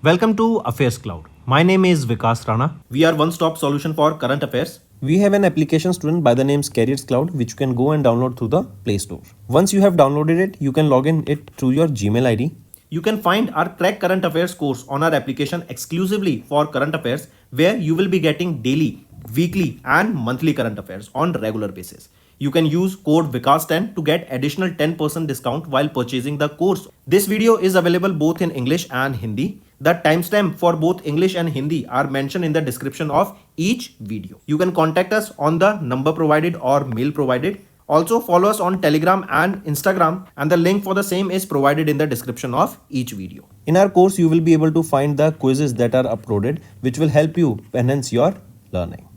Welcome to Affairs Cloud. My name is Vikas Rana. We are one-stop solution for current affairs. We have an application student by the name Careers Cloud which you can go and download through the Play Store. Once you have downloaded it, you can log in it through your Gmail ID. You can find our Crack Current Affairs course on our application exclusively for current affairs, where you will be getting daily, weekly and monthly current affairs on regular basis. You can use code VIKAS10 to get additional 10% discount while purchasing the course. This video is available both in English and Hindi. The timestamp for both English and Hindi are mentioned in the description of each video. You can contact us on the number provided or mail provided. Also follow us on Telegram and Instagram, and the link for the same is provided in the description of each video. In our course, you will be able to find the quizzes that are uploaded which will help you enhance your learning.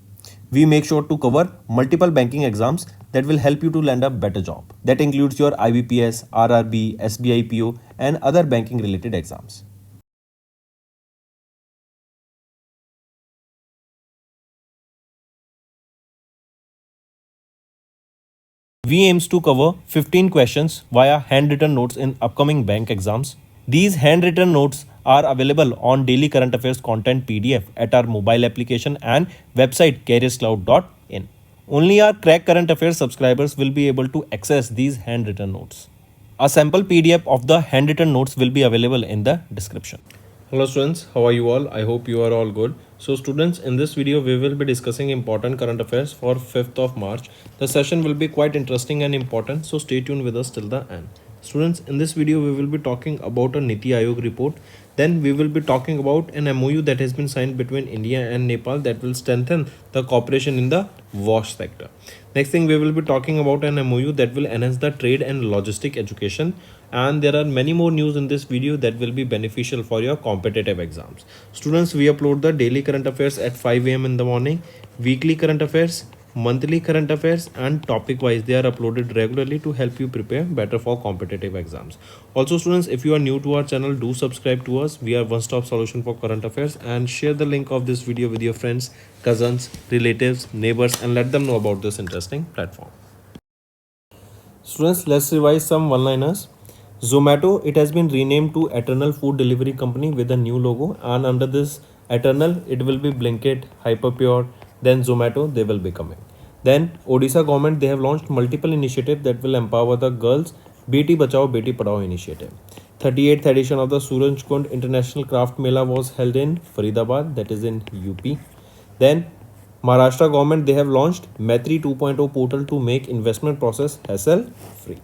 We make sure to cover multiple banking exams that will help you to land a better job. That includes your IBPS, RRB, SBI PO and other banking related exams. We aims to cover 15 questions via handwritten notes in upcoming bank exams. These handwritten notes are available on daily current affairs content PDF at our mobile application and website careerscloud.in. Only our Crack Current Affairs subscribers will be able to access these handwritten notes. A sample PDF of the handwritten notes will be available in the description. Hello students, how are you all? I hope you are all good. So students, in this video we will be discussing important current affairs for 5th of March. The session will be quite interesting and important, so stay tuned with us till the end. Students, in this video we will be talking about a Niti Aayog report. Then we will be talking about an MOU that has been signed between India and Nepal that will strengthen the cooperation in the wash sector. Next thing, we will be talking about an MOU that will enhance the trade and logistic education. And there are many more news in this video that will be beneficial for your competitive exams. Students, we upload the daily current affairs at 5 AM in the morning, weekly current affairs, monthly current affairs and topic wise they are uploaded regularly to help you prepare better for competitive exams. Also students, if you are new to our channel, do subscribe to us. We are one-stop solution for current affairs, and share the link of this video with your friends, cousins, relatives, neighbors and let them know about this interesting platform. Students, let's revise some one-liners. Zomato, it has been renamed to Eternal Food Delivery Company with a new logo, and under this Eternal it will be Blinkit, Hyperpure, then Zomato they will be coming. Then Odisha government, they have launched multiple initiatives that will empower the girls. Beti Bachao Beti Padhao initiative. 38th edition of the Surajkund International Craft Mela was held in Faridabad, that is in UP. Then Maharashtra government, they have launched Maitri 2.0 portal to make investment process hassle free.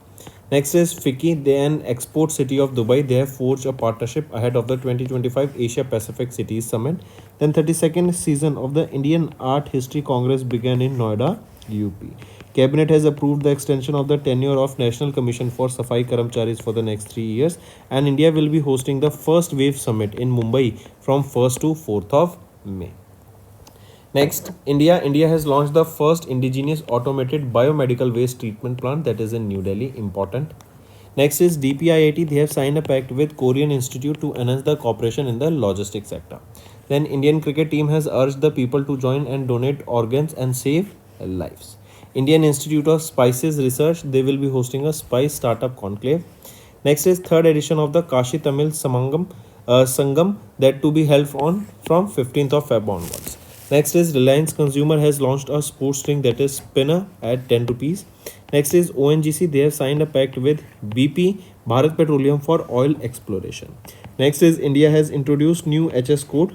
Next is FICCI, they an export city of Dubai. They have forged a partnership ahead of the 2025 Asia Pacific Cities Summit. Then 32nd season of the Indian Art History Congress began in Noida, UP. Cabinet has approved the extension of the tenure of National Commission for Safai Karamcharis for the next 3 years, and India will be hosting the first wave summit in Mumbai from 1st to 4th of May. Next, India has launched the first indigenous automated biomedical waste treatment plant, that is in New Delhi. Important. Next is DPIIT, they have signed a pact with Korean Institute to enhance the cooperation in the logistics sector. Then Indian cricket team has urged the people to join and donate organs and save lives. Indian Institute of Spices Research, they will be hosting a spice startup conclave. Next is 3rd edition of the Kashi Tamil Sangam that to be held on from 15th of Feb onwards. Next is Reliance Consumer has launched a sports drink, that is Spinner, at 10 rupees. Next is ONGC, they have signed a pact with BP Bharat Petroleum for oil exploration. Next is India has introduced new HS code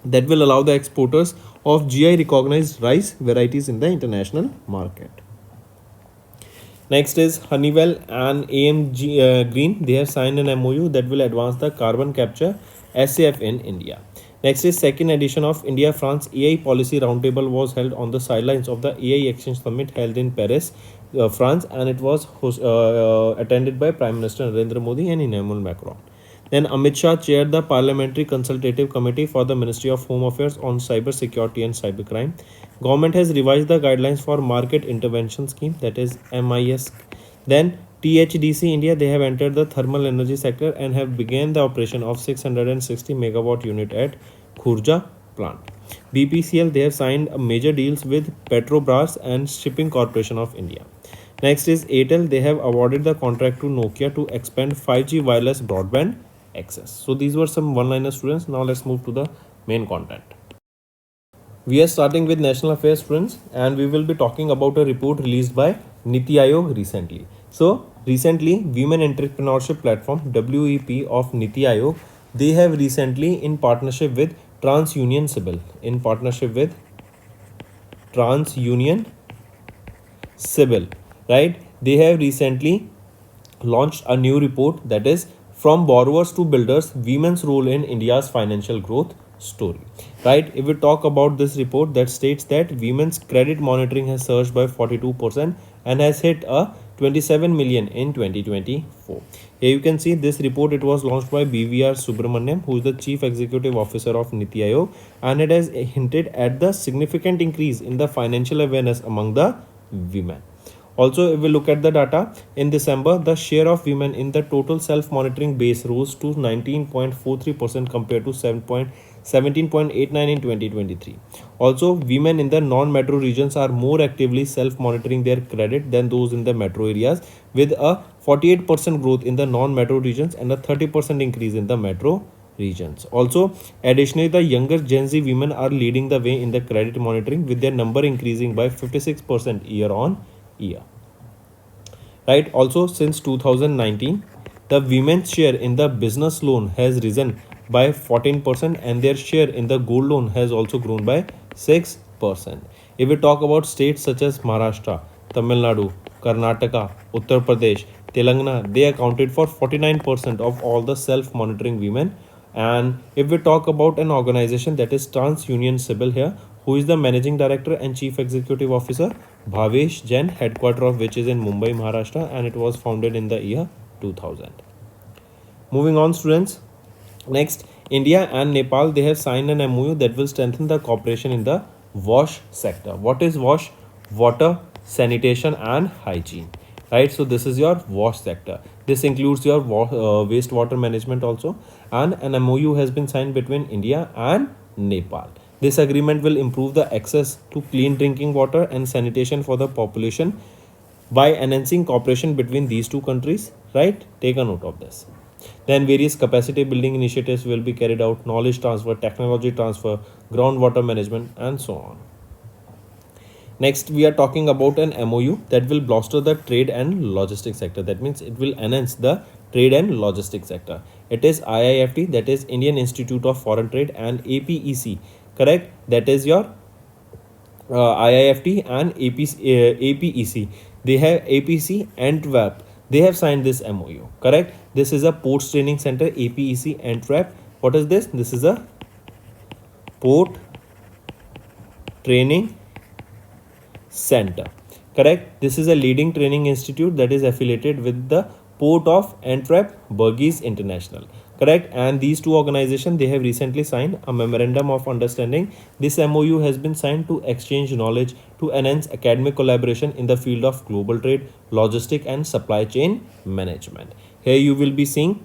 that will allow the exporters of GI recognized rice varieties in the international market. Next is Honeywell and AMG Green, they have signed an MOU that will advance the carbon capture SAF in India. Next is 2nd edition of India-France AI Policy Roundtable was held on the sidelines of the AI Exchange Summit held in Paris, France, and it was attended by Prime Minister Narendra Modi and Emmanuel Macron. Then Amit Shah chaired the Parliamentary Consultative Committee for the Ministry of Home Affairs on Cyber Security and Cybercrime. Government has revised the guidelines for Market Intervention Scheme, that is MIS. Then THDC India, they have entered the thermal energy sector and have begun the operation of 660 megawatt unit at Khurja plant. BPCL, they have signed major deals with Petrobras and Shipping Corporation of India. Next is Airtel, they have awarded the contract to Nokia to expand 5G wireless broadband access. So these were some one-liner, students. Now let's move to the main content. We are starting with national affairs, friends, and we will be talking about a report released by Niti Aayog recently. So recently, Women Entrepreneurship Platform (WEP) of Niti Aayog, they have recently, in partnership with TransUnion Civil, right? They have recently launched a new report, that is From Borrowers to Builders, Women's Role in India's Financial Growth Story. Right? If we talk about this report, that states that women's credit monitoring has surged by 42% and has hit a 27 million in 2024. Here you can see this report. It was launched by BVR Subramaniam, who is the Chief Executive Officer of Niti Aayog, and it has hinted at the significant increase in the financial awareness among the women. Also, if we look at the data, in December, the share of women in the total self-monitoring base rose to 19.43% compared to 17.89 in 2023. Also, women in the non-metro regions are more actively self-monitoring their credit than those in the metro areas, with a 48% growth in the non-metro regions and a 30% increase in the metro regions. Also, additionally, the younger Gen Z women are leading the way in the credit monitoring, with their number increasing by 56% year on year. Right? Also, since 2019, the women's share in the business loan has risen by 14% and their share in the gold loan has also grown by 6%. If we talk about states such as Maharashtra, Tamil Nadu, Karnataka, Uttar Pradesh, Telangana, they accounted for 49% of all the self-monitoring women. And if we talk about an organization, that is TransUnion Civil here, who is the Managing Director and Chief Executive Officer, Bhavesh Jain, headquarter of which is in Mumbai, Maharashtra, and it was founded in the year 2000. Moving on, students. Next, India and Nepal, they have signed an MOU that will strengthen the cooperation in the WASH sector. What is WASH? Water, sanitation and hygiene. Right, so this is your WASH sector. This includes your wastewater management also, and an MOU has been signed between India and Nepal. This agreement will improve the access to clean drinking water and sanitation for the population by enhancing cooperation between these two countries. Right, take a note of this. Then various capacity building initiatives will be carried out, knowledge transfer, technology transfer, groundwater management, and so on. Next, we are talking about an MOU that will bolster the trade and logistics sector. That means it will enhance the trade and logistics sector. It is IIFT, that is Indian Institute of Foreign Trade, and APEC, correct? That is your IIFT and APEC. They have APC Antwerp. They have signed this MOU, correct? This is a ports training center, APEC Antwerp. What is this? This is a port training center, correct? This is a leading training institute that is affiliated with the Port of Antwerp Burgess International, correct? And these two organizations, they have recently signed a memorandum of understanding. This MOU has been signed to exchange knowledge to enhance academic collaboration in the field of global trade, logistic and supply chain management. Here you will be seeing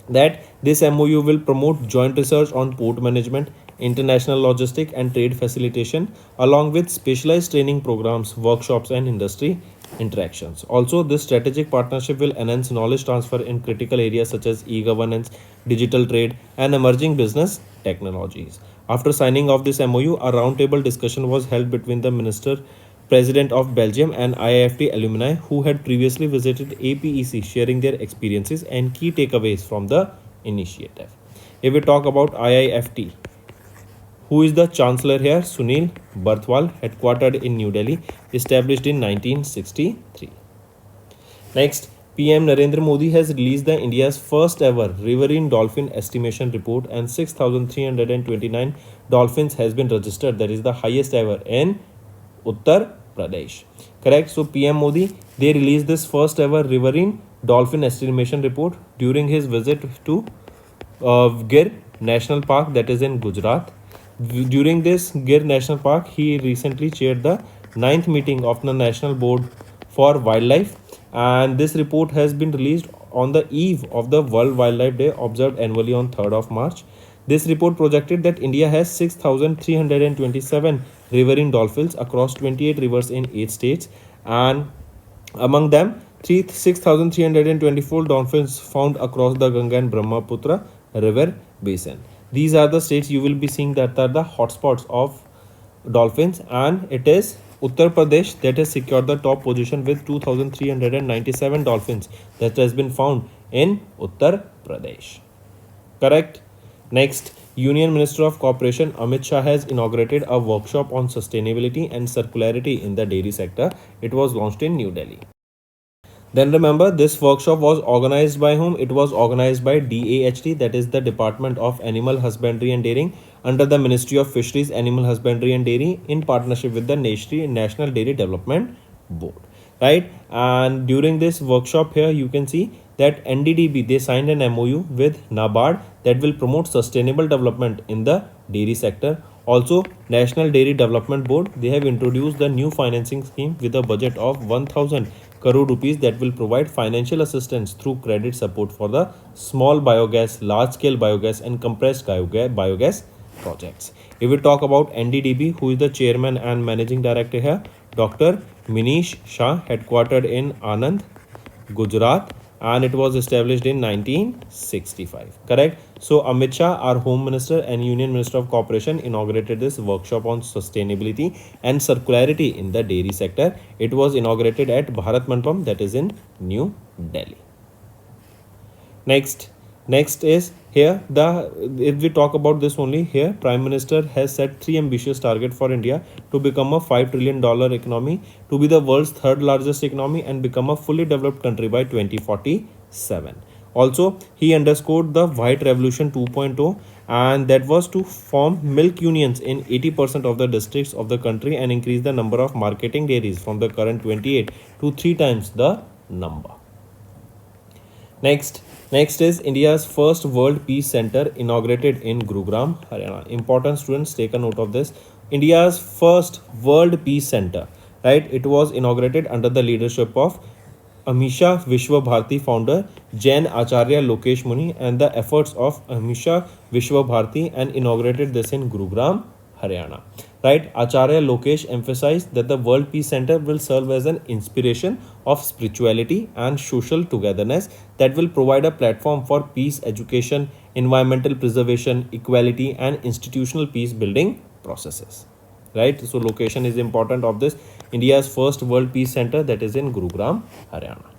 that this MOU will promote joint research on port management, international logistic and trade facilitation, along with specialized training programs, workshops, and industry interactions. Also, this strategic partnership will enhance knowledge transfer in critical areas such as e-governance, digital trade, and emerging business technologies. After signing of this MOU, a roundtable discussion was held between the Minister President of Belgium and IIFT alumni who had previously visited APEC, sharing their experiences and key takeaways from the initiative. If we talk about IIFT, who is the Chancellor here? Sunil Barthwal, headquartered in New Delhi, established in 1963. Next, PM Narendra Modi has released the India's first ever riverine dolphin estimation report, and 6,329 dolphins has been registered. That is the highest ever in Uttar Pradesh. Correct? So PM Modi, they released this first ever riverine dolphin estimation report during his visit to Gir National Park, that is in Gujarat. During this Gir National Park, he recently chaired the 9th meeting of the National Board for Wildlife, and this report has been released on the eve of the World Wildlife Day observed annually on 3rd of March. This report projected that India has 6,327 riverine dolphins across 28 rivers in 8 states, and among them 6,324 dolphins found across the Ganga and Brahmaputra river basin. These are the states you will be seeing that are the hotspots of dolphins, and it is Uttar Pradesh that has secured the top position with 2,397 dolphins that has been found in Uttar Pradesh. Correct. Next, Union Minister of Corporation Amit Shah has inaugurated a workshop on sustainability and circularity in the dairy sector. It was launched in New Delhi. Then remember, this workshop was organized by whom? It was organized by DAHT, that is the Department of Animal Husbandry and Dairying, under the Ministry of Fisheries, Animal Husbandry and Dairy, in partnership with the National Dairy Development Board. Right? And during this workshop here, you can see that NDDB, they signed an MOU with NABARD that will promote sustainable development in the dairy sector. Also, National Dairy Development Board, they have introduced the new financing scheme with a budget of 1000 crore rupees that will provide financial assistance through credit support for the small biogas, large scale biogas and compressed biogas projects. If we talk about NDDB, who is the chairman and managing director here, Dr. Minish Shah, headquartered in Anand, Gujarat, and it was established in 1965. Correct. So Amit Shah, our Home Minister and Union Minister of Corporation, inaugurated this workshop on sustainability and circularity in the dairy sector. It was inaugurated at Bharat Mandapam, that is in New Delhi. Next is here if we talk about this only here, Prime Minister has set 3 ambitious targets for India to become a $5 trillion economy, to be the world's third largest economy and become a fully developed country by 2047. Also, he underscored the White Revolution 2.0, and that was to form milk unions in 80% of the districts of the country and increase the number of marketing dairies from the current 28 to 3 times the number. Next is India's first World Peace Center inaugurated in Gurugram, Haryana. Important students, take a note of this. India's first World Peace Center, right? It was inaugurated under the leadership of Amisha Vishwa Bharati founder Jain Acharya Lokesh Muni and the efforts of Amisha Vishwa Bharati, and inaugurated this in Gurugram, Haryana. Right? Acharya Lokesh emphasized that the World Peace Center will serve as an inspiration of spirituality and social togetherness that will provide a platform for peace education, environmental preservation, equality, and institutional peace building processes. Right? So location is important of this India's first World Peace Center, that is in Gurugram, Haryana.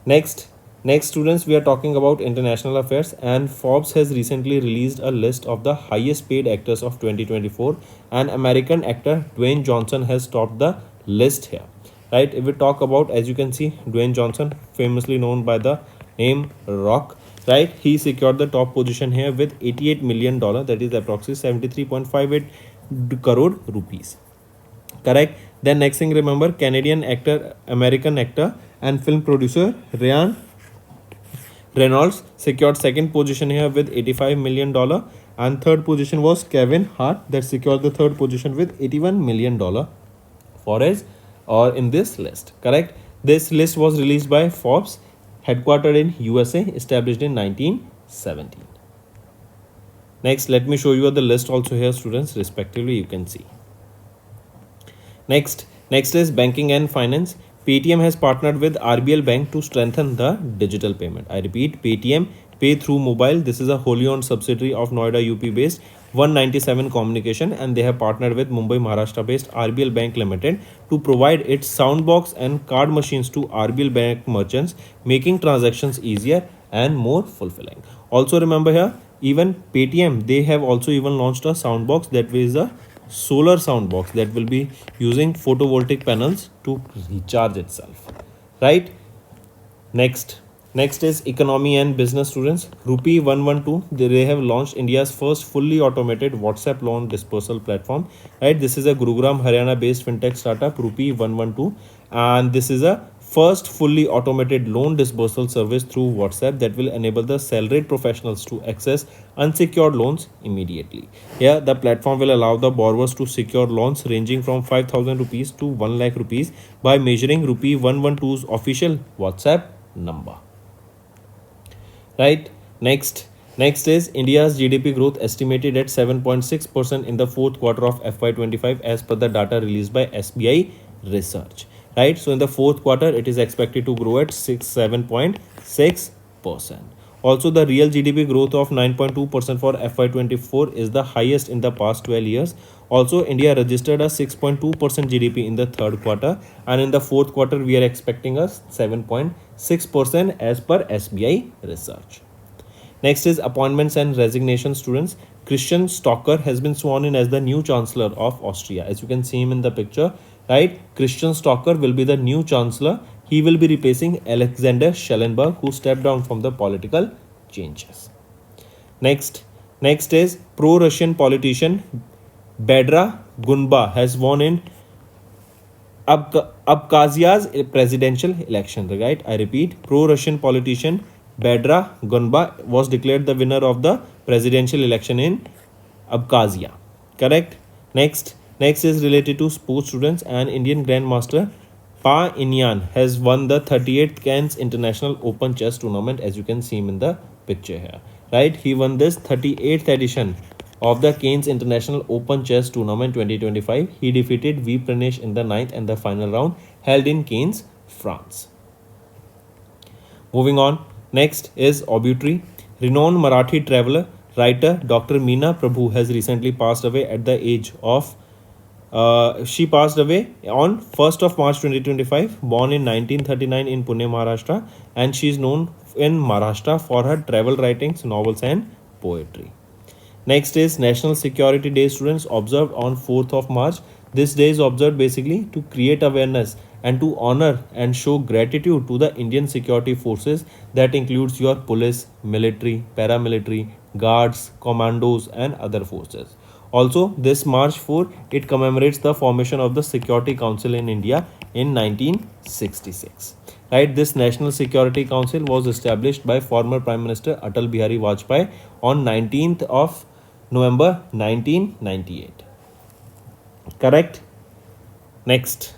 Next students, we are talking about international affairs, and Forbes has recently released a list of the highest paid actors of 2024, and American actor Dwayne Johnson has topped the list here. Right? If we talk about, as you can see, Dwayne Johnson, famously known by the name Rock, right? He secured the top position here with $88 million, that is approximately 73.58 crore rupees. Correct. Then next thing, remember, Canadian actor, American actor and film producer Ryan Reynolds secured second position here with $85 million, and third position was Kevin Hart that secured the third position with $81 million for his or in this list. Correct. This list was released by Forbes, headquartered in USA, established in 1917. Next, let me show you the list also here, students, respectively. You can see. Next is banking and finance. Paytm has partnered with RBL Bank to strengthen the digital payment. I repeat, Paytm, pay through mobile. This is a wholly owned subsidiary of Noida UP based 197 Communication, and they have partnered with Mumbai Maharashtra based RBL Bank Limited to provide its soundbox and card machines to RBL Bank merchants, making transactions easier and more fulfilling. Also remember here, even Paytm, they have also even launched a soundbox that is a solar soundbox that will be using photovoltaic panels to recharge itself. Right? Next is economy and business, students. Rupee 112, they have launched India's first fully automated WhatsApp loan dispersal platform. Right? This is a Gurugram, Haryana based fintech startup, Rupee 112, and this is a first fully automated loan dispersal service through WhatsApp that will enable the salaried professionals to access unsecured loans immediately. Here, the platform will allow the borrowers to secure loans ranging from 5,000 rupees to 1 lakh rupees by measuring Rupee 112's official WhatsApp number. Right? Next is India's GDP growth estimated at 7.6% in the fourth quarter of FY25 as per the data released by SBI Research. right? So in the fourth quarter, it is expected to grow at 7.6%. Also, the real GDP growth of 9.2% for FY24 is the highest in the past 12 years. Also, India registered a 6.2% GDP in the third quarter, and in the fourth quarter, we are expecting a 7.6% as per SBI research. Next is appointments and resignation students. Christian Stocker has been sworn in as the new Chancellor of Austria. As you can see him in the picture, right? Christian Stocker will be the new Chancellor. He will be replacing Alexander Schellenberg, who stepped down from the political changes. Next is pro-Russian politician Bedra Gunba has won in Abkhazia's presidential election, right? I repeat, pro-Russian politician Bedra Gunba was declared the winner of the presidential election in Abkhazia. Correct? Next is related to sports students, and Indian Grandmaster Pa Inyan has won the 38th Cairns International Open Chess Tournament, as you can see him in the picture here. Right? He won this 38th edition of the Cairns International Open Chess Tournament 2025. He defeated V. Pranesh in the ninth and the final round held in Cairns, France. Moving on, next is Obituary. Renowned Marathi traveler, writer Dr. Meena Prabhu has recently passed away at the age of she passed away on 1st of March 2025, born in 1939 in Pune, Maharashtra, and she is known in Maharashtra for her travel writings, novels and poetry. Next is National Security Day, students, observed on 4th of March. This day is observed basically to create awareness and to honor and show gratitude to the Indian security forces, that includes your police, military, paramilitary, guards, commandos and other forces. Also, this March 4, it commemorates the formation of the Security Council in India in 1966. Right, this National Security Council was established by former Prime Minister Atal Bihari Vajpayee on 19th of November 1998. Correct? Next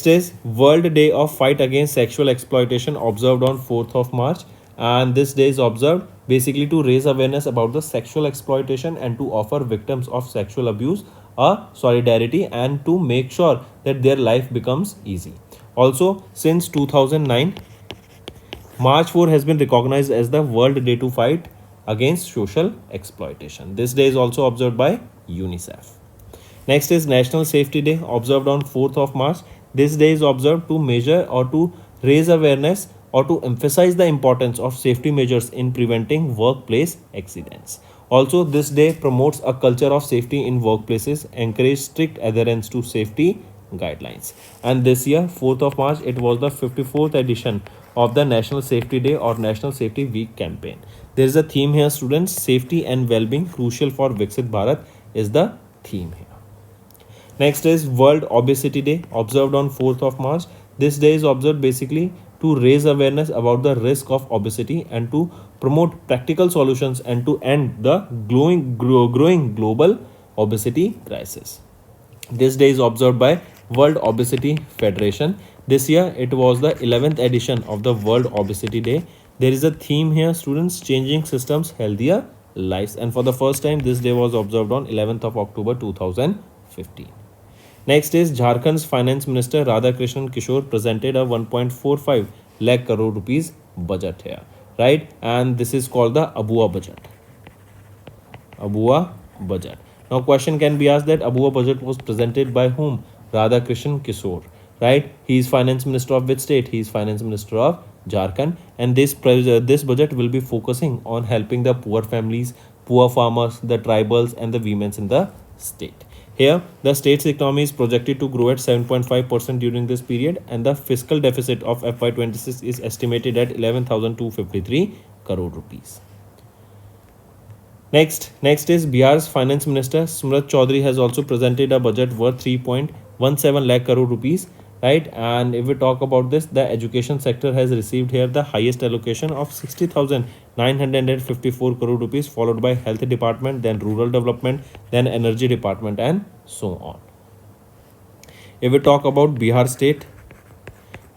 is World Day of Fight Against Sexual Exploitation, observed on 4th of March, and this day is observed basically to raise awareness about the sexual exploitation and to offer victims of sexual abuse a solidarity and to make sure that their life becomes easy. Also, since 2009, March 4 has been recognized as the World Day to Fight Against Social Exploitation. This day is also observed by UNICEF. Next is National Safety Day, observed on 4th of March. This day is observed to measure or to raise awareness or to emphasize the importance of safety measures in preventing workplace accidents. Also, this day promotes a culture of safety in workplaces, encourage strict adherence to safety guidelines. And this year, 4th of March, it was the 54th edition of the National Safety Day or National Safety Week campaign. There is a theme here, students. Safety and well-being crucial for Viksit Bharat is the theme here. Next is World Obesity Day, observed on 4th of March. This day is observed basically to raise awareness about the risk of obesity and to promote practical solutions and to end the growing global obesity crisis. This day is observed by World Obesity Federation. This year it was the 11th edition of the World Obesity Day. There is a theme here, students: changing systems, healthier lives, and for the first time this day was observed on 11th of October 2015. Next is Jharkhand's Finance Minister Radhakrishnan Kishore presented a 1.45 lakh crore rupees budget here, right? And this is called the Abua budget. Abua budget. Now question can be asked that Abua budget was presented by whom? Radhakrishnan Kishore, right? He is Finance Minister of which state? He is Finance Minister of Jharkhand, and this budget will be focusing on helping the poor families, poor farmers, the tribals and the women in the state. Here, the state's economy is projected to grow at 7.5% during this period, and the fiscal deficit of FY26 is estimated at 11,253 crore rupees. Next is Bihar's Finance Minister Smrit Chaudhary has also presented a budget worth 3.17 lakh crore rupees, right? And if we talk about this, the education sector has received here the highest allocation of 60,954 crore rupees, followed by health department, then rural development, then energy department and so on. If we talk about Bihar state,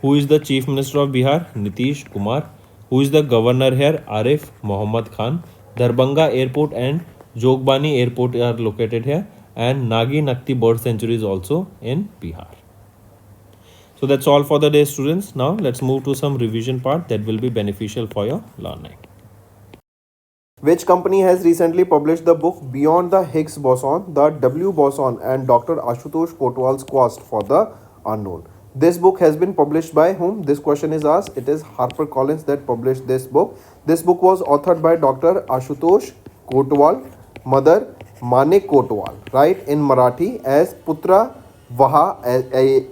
who is the Chief Minister of Bihar? Nitish Kumar. Who is the governor here? Arif Mohammad Khan. Darbhanga Airport and Jogbani Airport are located here, and Nagi Nakti Bird Sanctuary is also in Bihar. So that's all for the day, students. Now let's move to some revision part that will be beneficial for your learning. Which company has recently published the book Beyond the Higgs Boson, the W Boson, and Dr. Ashutosh Kotwal's Quest for the Unknown? This book has been published by whom? This question is asked. It is HarperCollins that published this book. This book was authored by Dr. Ashutosh Kotwal, mother Manik Kotwal, right, in Marathi as Putra Vaha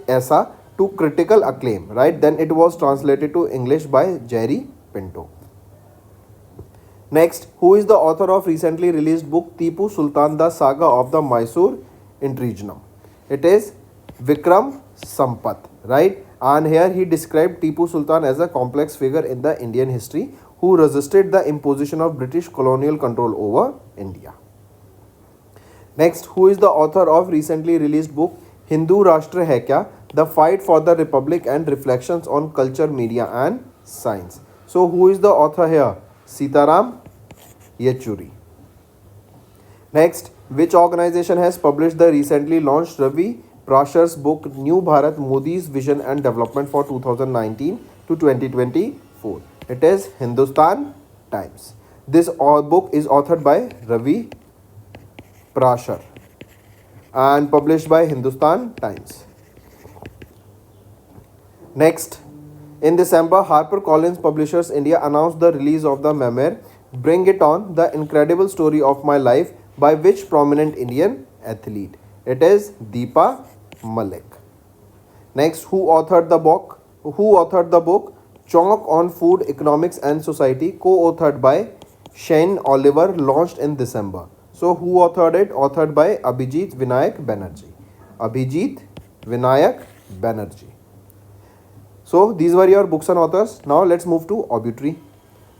Aisa to critical acclaim, right? Then it was translated to English by Jerry Pinto. Next, who is the author of recently released book Tipu Sultan, the Saga of the Mysore Intrigenum? It is Vikram Sampath, right? And here he described Tipu Sultan as a complex figure in the Indian history who resisted the imposition of British colonial control over India. Next, who is the author of recently released book Hindu Rashtra Hai Kya? The Fight for the Republic and Reflections on Culture, Media and Science. So, who is the author here? Sitaram Yechuri. Next, which organization has published the recently launched Ravi Prashar's book New Bharat Modi's Vision and Development for 2019 to 2024? It is Hindustan Times. This book is authored by Ravi Prashar and published by Hindustan Times. Next, in December, HarperCollins Publishers India announced the release of the memoir Bring It On, The Incredible Story of My Life by which prominent Indian athlete? It is Deepa Malik. Next, who authored the book? Chonk on Food, Economics and Society, co-authored by Shane Oliver, launched in December. So, who authored it? Authored by Abhijit Vinayak Banerjee. Abhijit Vinayak Banerjee. So, these were your books and authors. Now, let's move to obituary.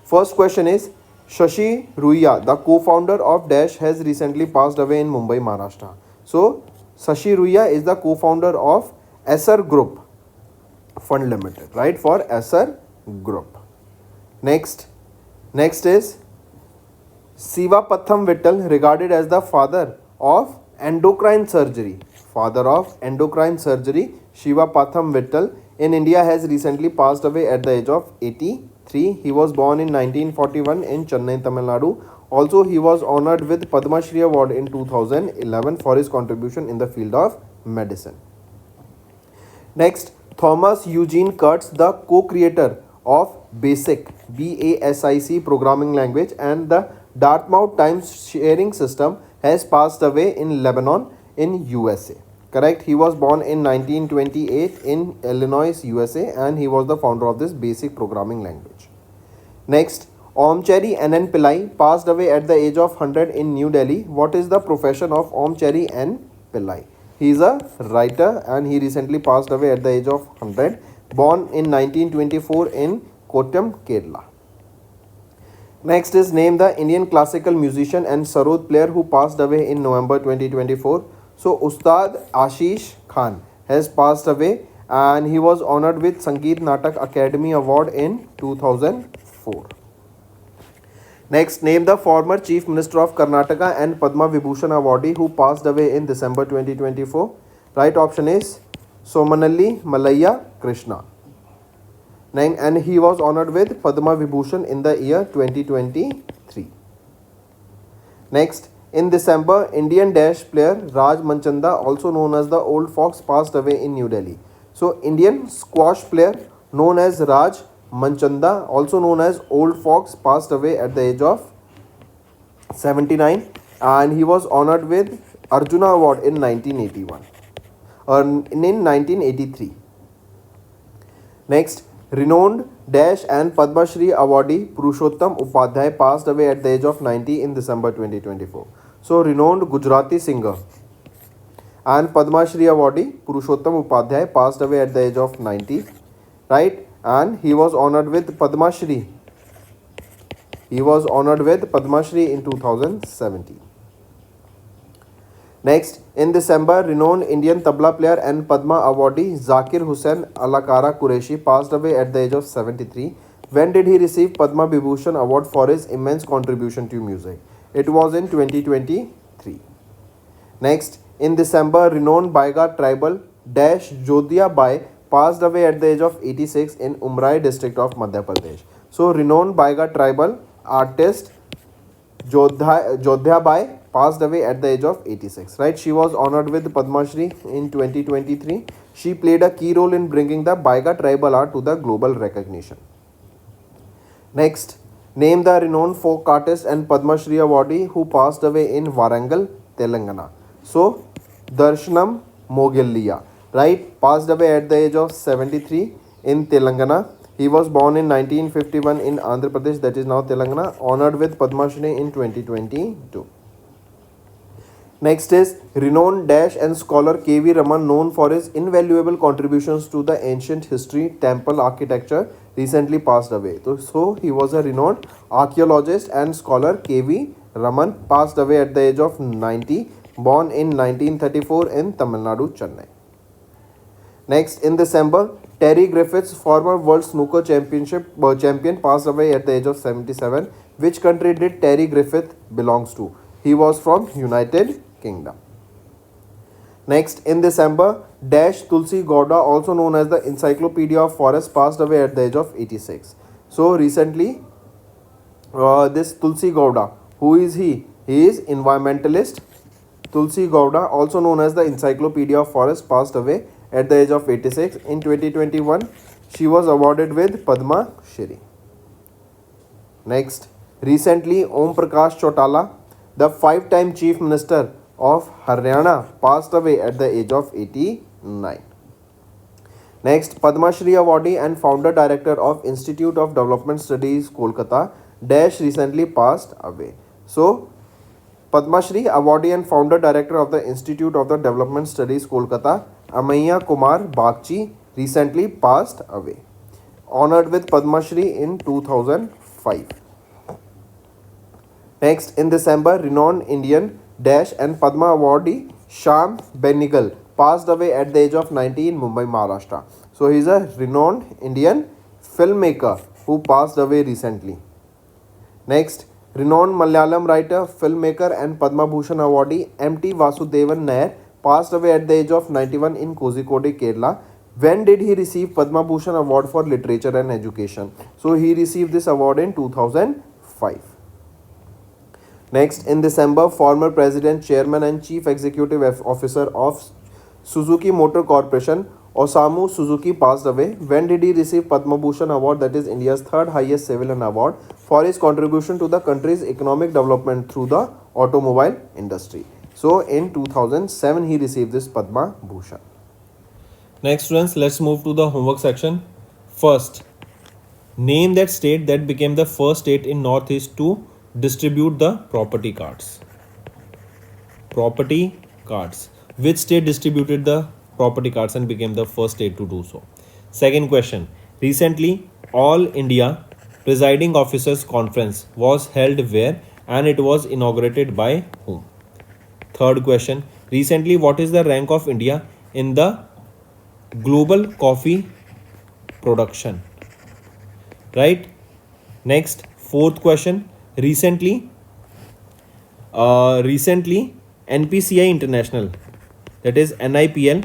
First question is, Shashi Ruiya, the co-founder of Dash, has recently passed away in Mumbai, Maharashtra. So, Shashi Ruiya is the co-founder of Esser Group Fund Limited, right, for Esser Group. Next is Sivapatham Vittal, regarded as the father of endocrine surgery. Father of endocrine surgery, Sivapatham Vittal, in India has recently passed away at the age of 83. He was born in 1941 in Chennai, Tamil Nadu. Also, he was honored with Padma Shri Award in 2011 for his contribution in the field of medicine. Next, Thomas Eugene Kurtz, the co-creator of BASIC programming language and the Dartmouth time sharing system, has passed away in Lebanon in USA. Correct. He was born in 1928 in Illinois, USA, and he was the founder of this basic programming language. Next, Omcheri N. Pillai passed away at the age of 100 in New Delhi. What is the profession of Omcheri N. Pillai? He is a writer and he recently passed away at the age of 100. Born in 1924 in Kottayam, Kerala. Next is name the Indian classical musician and sarod player who passed away in November 2024. So, Ustad Ashish Khan has passed away and he was honored with Sangeet Natak Academy Award in 2004. Next, name the former Chief Minister of Karnataka and Padma Vibhushan awardee who passed away in December 2024. Right option is Somanalli Malaya Krishna. And he was honored with Padma Vibhushan in the year 2023. Next, in December, Indian Dash player Raj Manchanda, also known as the Old Fox, passed away in New Delhi. So, Indian squash player known as Raj Manchanda, also known as Old Fox, passed away at the age of 79 and he was honored with Arjuna Award in 1981 or in 1983. Next, renowned Dash and Padma Shri awardee Purushottam Upadhyay passed away at the age of 90 in December 2024. So, renowned Gujarati singer and Padma Shri awardee Purushottam Upadhyay passed away at the age of 90, right? And he was honored with Padma Shri. He was honored with Padma Shri in 2017. Next, in December, renowned Indian tabla player and Padma awardee Zakir Hussain Alakara Qureshi passed away at the age of 73. When did he receive Padma Vibhushan Award for his immense contribution to music? It was in 2023. Next, in December, renowned Baiga tribal Dash Jodhia Bai passed away at the age of 86 in Umrai district of Madhya Pradesh. So renowned Baiga tribal artist Jodhya Bai passed away at the age of 86, right? She was honored with Padma Shri in 2023. She played a key role in bringing the Baiga tribal art to the global recognition. Next, name the renowned folk artist and Padma Shri awardee who passed away in Warangal, Telangana. So, Darshanam Mogilliya, right? Passed away at the age of 73 in Telangana. He was born in 1951 in Andhra Pradesh, that is now Telangana, honored with Padma Shri in 2022. Next is renowned dash and scholar K.V. Raman, known for his invaluable contributions to the ancient history, temple architecture, recently passed away. So he was a renowned archaeologist and scholar K.V. Raman, passed away at the age of 90, born in 1934 in Tamil Nadu, Chennai. Next, in December, Terry Griffiths, former World Snooker champion, passed away at the age of 77. Which country did Terry Griffith belongs to? He was from United Kingdom. Next, in December, Dash Tulsi Gowda, also known as the Encyclopedia of Forests, passed away at the age of 86. So recently, this Tulsi Gowda, who is he? He is environmentalist. Tulsi Gowda, also known as the Encyclopedia of Forests, passed away at the age of 86. In 2021, she was awarded with Padma Shri. Next, recently, Om Prakash Chautala, the 5-time Chief Minister of Haryana, passed away at the age of 89. Next, Padma Shri awardee and founder director of Institute of Development Studies, Kolkata, Dash, recently passed away. So, Padma Shri awardee and founder director of the Institute of the Development Studies, Kolkata, Amaya Kumar Bagchi, recently passed away. Honored with Padma Shri in 2005. Next, in December, renowned Indian Dash and Padma awardee Shyam Benegal passed away at the age of 90 in Mumbai, Maharashtra. So he is a renowned Indian filmmaker who passed away recently. Next, renowned Malayalam writer, filmmaker and Padma Bhushan awardee M.T. Vasudevan Nair passed away at the age of 91 in Kozhikode, Kerala. When did he receive Padma Bhushan award for literature and education? So he received this award in 2005. Next, in December, former president, chairman and chief executive officer of Suzuki Motor Corporation, Osamu Suzuki, passed away. When did he receive Padma Bhushan award, that is India's third highest civilian award, for his contribution to the country's economic development through the automobile industry? So in 2007 he received this Padma Bhushan. Next, students, let's move to the homework section. First, name that state that became the first state in Northeast to distribute the property cards. Property cards. Which state distributed the property cards and became the first state to do so? Second question. Recently, All India Presiding Officers Conference was held where and it was inaugurated by whom? Third question. Recently, what is the rank of India in the global coffee production? Right? Next, fourth question. Recently NPCI International, that is NIPL,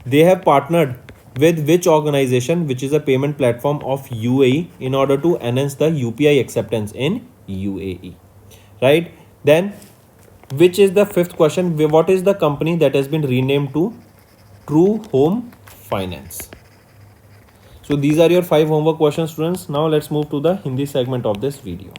they have partnered with which organization, which is a payment platform of UAE, in order to enhance the UPI acceptance in UAE, right? Then, which is the fifth question? What is the company that has been renamed to True Home Finance? So these are your 5 homework questions, students. Now let's move to the Hindi segment of this video.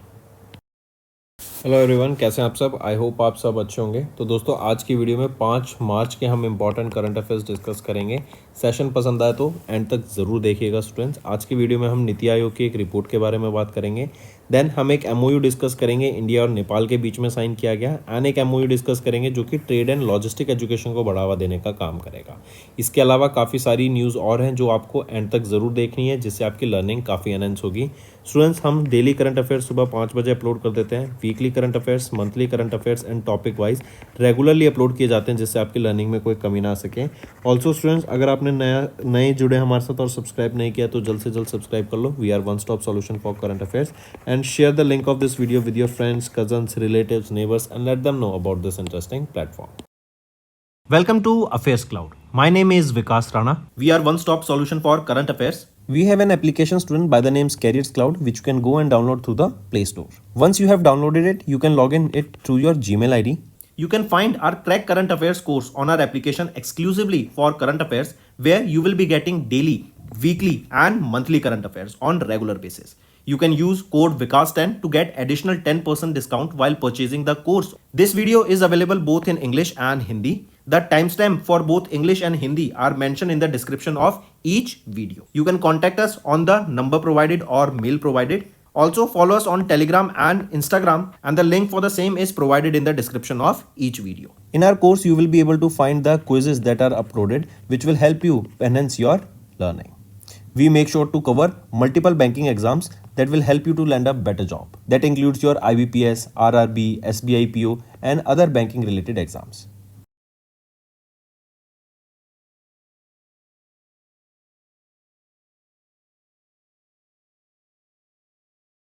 Hello everyone, कैसे हैं आप सब? I hope आप सब अच्छे होंगे। तो दोस्तों, आज की वीडियो में 5 मार्च के हम इंपॉर्टेंट करंट अफेयर्स डिस्कस करेंगे। सेशन पसंद आए तो एंड तक ज़रूर देखिएगा स्टूडेंट्स। आज की वीडियो में हम नीति आयोग की एक रिपोर्ट के बारे में बात करेंगे। देन हम एक एमओयू डिस्कस करेंगे, इंडिया और नेपाल के बीच में साइन किया गया, एंड एक एमओयू डिस्कस करेंगे जो कि ट्रेड एंड लॉजिस्टिक एजुकेशन को बढ़ावा देने का काम करेगा। इसके अलावा काफ़ी सारी न्यूज़ और हैं जो आपको एंड तक ज़रूर देखनी है, जिससे आपकी लर्निंग काफ़ी एनहेंस होगी। स्टूडेंट्स, हम डेली करंट अफेयर्स सुबह 5 बजे अपलोड कर देते हैं। Weekly current affairs, monthly current affairs and topic wise regularly upload किए जाते हैं, जिससे आपकी लर्निंग में कोई कमी ना आ सके। ऑल्सो स्टूडेंट्स, अगर आपने नए जुड़े हमारे साथ और सब्सक्राइब नहीं किया तो जल्द से जल्द सब्सक्राइब कर लो। We are one stop solution for current affairs, and share the link of this video with your friends, cousins, relatives, neighbors, and let them know about this interesting platform. Welcome to Affairs Cloud. My name is Vikas Rana. We are one-stop solution for current affairs. We have an application student by the name Careers Cloud which you can go and download through the Play Store. Once you have downloaded it, you can log in it through your Gmail ID. You can find our Crack Current Affairs course on our application exclusively for current affairs, where you will be getting daily, weekly and monthly current affairs on regular basis. You can use code VIKAS10 to get additional 10% discount while purchasing the course. This video is available both in English and Hindi. The timestamp for both English and Hindi are mentioned in the description of each video. You can contact us on the number provided or mail provided. Also follow us on Telegram and Instagram, and the link for the same is provided in the description of each video. In our course, you will be able to find the quizzes that are uploaded which will help you enhance your learning. We make sure to cover multiple banking exams that will help you to land a better job. That includes your IBPS, RRB, SBI PO and other banking related exams.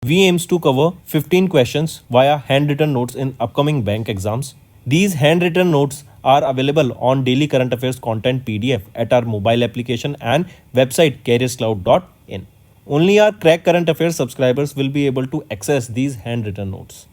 We aims to cover 15 questions via handwritten notes in upcoming bank exams. These handwritten notes are available on daily current affairs content PDF at our mobile application and website careerscloud.in. Only our Crack Current Affairs subscribers will be able to access these handwritten notes.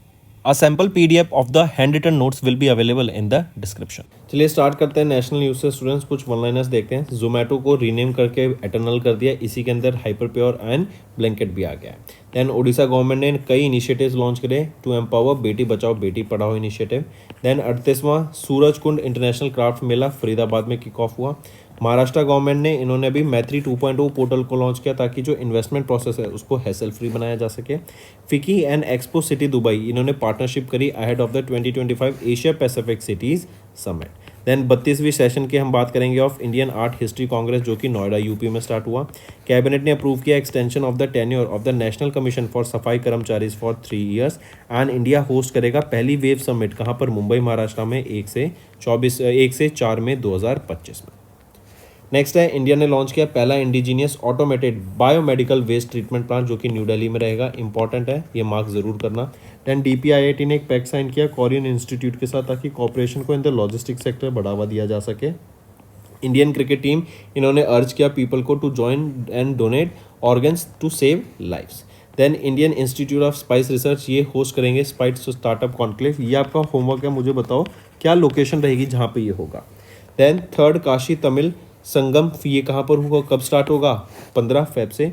A sample PDF of the handwritten notes will be available in the description. चलिए start करते हैं national news से students. कुछ one liners देखते हैं। जोमेटो को rename करके eternal कर दिया, इसी के अंदर हाइपर प्योर एंड ब्लैंकेट भी आ गया है। देन ओडिशा गवर्नमेंट ने कई इनिशिएटिव्स लॉन्च करे to empower Beti Bachao Beti Padhao initiative. Then 38वां Suraj Kund international craft मेला फरीदाबाद में किक ऑफ हुआ। महाराष्ट्र गवर्नमेंट ने इन्होंने अभी मैत्री 2.0 पोर्टल को लॉन्च किया ताकि जो इन्वेस्टमेंट प्रोसेस है उसको हैसल फ्री बनाया जा सके। FICCI and expo city Dubai इन्होंने पार्टनरशिप करी ahead of the 2025 Asia Pacific cities summit. Then 32वीं सेशन की हम बात करेंगे of Indian art history congress जो कि नोएडा यूपी में स्टार्ट हुआ। कैबिनेट ने अप्रूव किया extension of the tenure of the national commission for Safai Karamcharis for 3 years and India host करेगा पहली वेव समिट कहाँ पर, मुंबई महाराष्ट्र में 1 से 4 मई 2025 में। नेक्स्ट है इंडिया ने लॉन्च किया पहला indigenous automated biomedical waste treatment plant जो कि न्यू दिल्ली में रहेगा। इंपॉर्टेंट है, ये मार्क जरूर करना। देन DPIIT ने एक पैक्ट साइन किया कोरियन इंस्टीट्यूट के साथ ताकि कॉपरेशन को इन द लॉजिस्टिक सेक्टर बढ़ावा दिया जा सके। इंडियन क्रिकेट टीम इन्होंने अर्ज किया पीपल को to join and donate organs to save lifes. Then Indian Institute of Spice Research ये होस्ट करेंगे स्पाइस स्टार्टअप कॉन्क्लेव। ये आपका होमवर्क है, मुझे बताओ क्या लोकेशन रहेगी जहाँ पे ये होगा। देन थर्ड काशी तमिल संगम, ये कहाँ पर होगा, कब स्टार्ट होगा, 15 फेब से।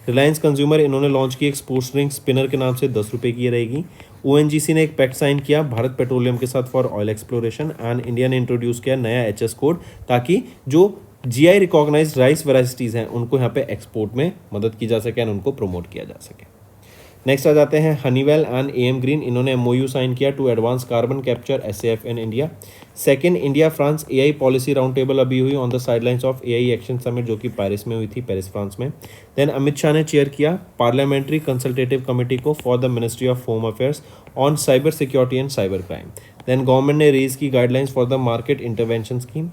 रिलायंस कंज्यूमर इन्होंने लॉन्च की एक स्पोर्ट्स ड्रिंक स्पिनर के नाम से 10 रुपये की रहेगी। ONGC ने एक पैक्ट साइन किया भारत पेट्रोलियम के साथ for oil exploration and India ने इंट्रोड्यूस किया नया HS कोड ताकि जो GI रिकॉग्नाइज्ड राइस वेराइटीज़ हैं उनको यहाँ पे एक्सपोर्ट में मदद की जा सके एंड उनको प्रमोट किया जा सके। नेक्स्ट आ जाते हैं हनीवेल एंड AM ग्रीन, इन्होंने MOU साइन किया to advance carbon capture SAF in India. Second India France AI policy round table अभी हुई on the sidelines of AI action summit जो कि पेरिस में हुई थी, पेरिस फ्रांस में। देन अमित शाह ने चेयर किया पार्लियामेंट्री कंसल्टेटिव कमेटी को for the ministry of home affairs on cyber security and cyber crime. Then government ने रेज की guidelines for the market intervention scheme.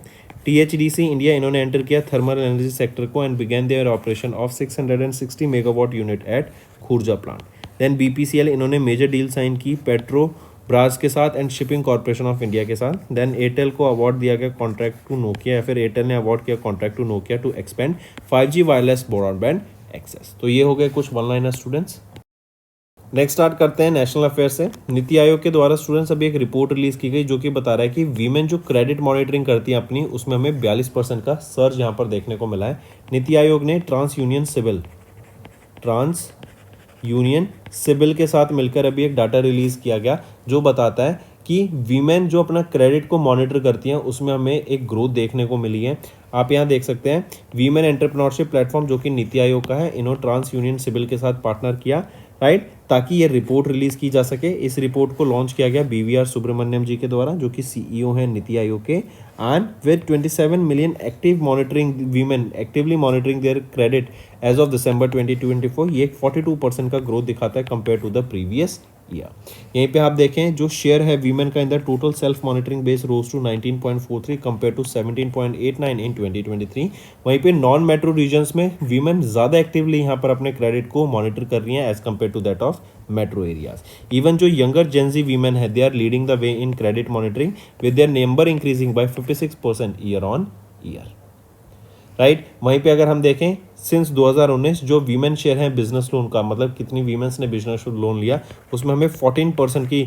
THDC India इन्होंने एंटर किया thermal energy sector को and began their operation of 660 megawatt unit at Khurja plant. Then BPCL इन्होंने major deal sign की Petrobras के साथ and shipping corporation of India के साथ। Then Airtel को अवार्ड दिया गया कॉन्ट्रैक्ट टू नोकिया, या फिर एयरटेल ने अवार्ड किया contract to Nokia to expand 5G wireless broadband access. तो ये हो गए कुछ one liner students. Next start करते हैं नेशनल अफेयर से। नीति आयोग के द्वारा स्टूडेंट्स अभी एक रिपोर्ट रिलीज की गई जो कि बता रहा है कि वीमेन जो क्रेडिट मॉनिटरिंग करती है अपनी, उसमें हमें 42% का सर्ज यहाँ पर देखने को मिला है। नीति आयोग ने ट्रांस यूनियन सिबिल के साथ मिलकर अभी एक डाटा रिलीज किया गया जो बताता है कि वीमेन जो अपना क्रेडिट को मॉनिटर करती हैं उसमें हमें एक ग्रोथ देखने को मिली है। आप यहाँ देख सकते हैं वीमेन एंटरप्रेन्योरशिप प्लेटफॉर्म जो कि नीति आयोग का है, इन्होंने ट्रांस यूनियन सिबिल के साथ पार्टनर किया, राइट, ताकि ये रिपोर्ट रिलीज की जा सके। इस रिपोर्ट को लॉन्च किया गया BVR सुब्रमण्यम जी के द्वारा जो कि CEO हैं नीति आयोग के, and with 27 million active monitoring women actively monitoring their credit as of December 2024, ये 42% का ग्रोथ दिखाता है compare to the previous year. यहीं पे आप देखें जो शेयर है वीमेन का in the total self monitoring base rose to 19.43 compare to 17.89 in 2023। वहीं पे नॉन मेट्रो रीजन्स में वीमेन ज़्यादा एक्टिवली यहाँ पर अपने क्रेडिट को मॉनिटर कर रही हैं as compare to that of metro areas. Even जो यंगर जेंजी वीमेन है they are leading the way in credit monitoring with their number increasing by 56% year on year. Right. वहीं पे अगर हम देखें सिंस 2019 जो वीमेन शेयर है business loan का, मतलब कितनी वीमेंस ने बिजनेस लोन लिया, उसमें हमें 14% की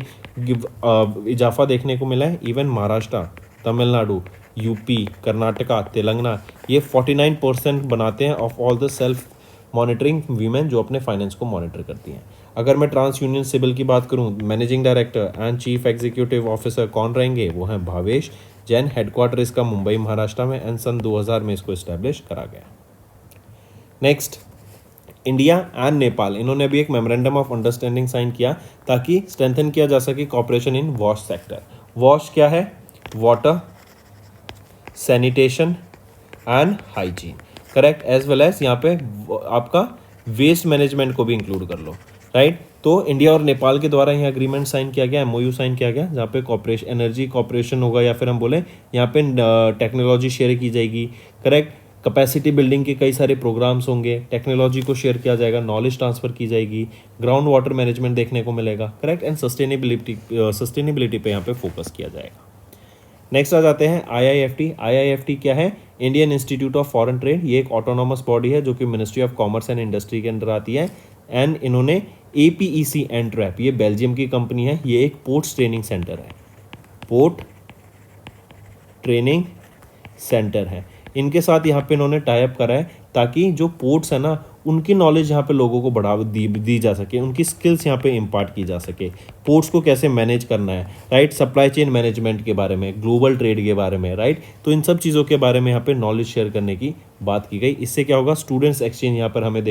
इजाफा देखने को मिला है। इवन महाराष्ट्र, तमिलनाडु, यूपी, कर्नाटका, तेलंगाना ये 49% बनाते हैं of all the self monitoring women जो अपने फाइनेंस को मॉनिटर करती हैं। अगर मैं ट्रांस यूनियन सिविल की बात करूं, managing director and chief executive officer कौन रहेंगे? वो हैं भावेश जैन। हेडक्वार्टर इसका मुंबई महाराष्ट्र में एंड सन 2000 में इसको इस्टेब्लिश करा गया। नेक्स्ट, इंडिया एंड नेपाल, इन्होंने अभी एक मेमोरेंडम ऑफ अंडरस्टैंडिंग साइन किया ताकि स्ट्रेंथन किया जा सके कॉपरेशन इन वॉश सेक्टर। वॉश क्या है? Water, sanitation and hygiene, correct, as well as यहाँ पे आपका वेस्ट मैनेजमेंट को भी इंक्लूड कर लो, राइट। तो इंडिया और नेपाल के द्वारा यहाँ अग्रीमेंट साइन किया गया, एमओयू साइन किया गया, जहाँ पे कॉपरेशन, एनर्जी कॉपरेशन होगा या फिर हम बोले यहाँ पे टेक्नोलॉजी शेयर की जाएगी, करेक्ट। कैपेसिटी बिल्डिंग के कई सारे प्रोग्राम्स होंगे, टेक्नोलॉजी को शेयर किया जाएगा, नॉलेज ट्रांसफर की जाएगी, ग्राउंड वाटर मैनेजमेंट देखने को मिलेगा, करेक्ट, एंड सस्टेनेबिलिटी पे यहाँ पे फोकस किया जाएगा। नेक्स्ट आ जाते हैं आईआईएफटी। आईआईएफटी क्या है? Indian Institute of foreign trade. ये एक ऑटोनॉमस बॉडी है जो कि ministry of commerce and industry के अंडर आती है। एंड इन्होंने एपीईसी एंट्रैप, ये बेल्जियम की कंपनी है, ये एक पोर्ट्स ट्रेनिंग सेंटर है, पोर्ट ट्रेनिंग सेंटर है। इनके साथ यहाँ पे इन्होंने टाइप करा है ताकि जो पोर्ट्स है ना उनकी नॉलेज यहाँ पे लोगों को बढ़ावा दी जा सके, उनकी स्किल्स यहाँ पे इम्पार्ट की जा सके, पोर्ट्स को कैसे मैनेज करना है, राइट, सप्लाई चेन मैनेजमेंट के बारे में, ग्लोबल ट्रेड के बारे में, राइट। तो इन सब चीज़ों के बारे में यहाँ पे नॉलेज शेयर करने की बात की गई। इससे क्या होगा? स्टूडेंट्स एक्सचेंज यहाँ पर हमें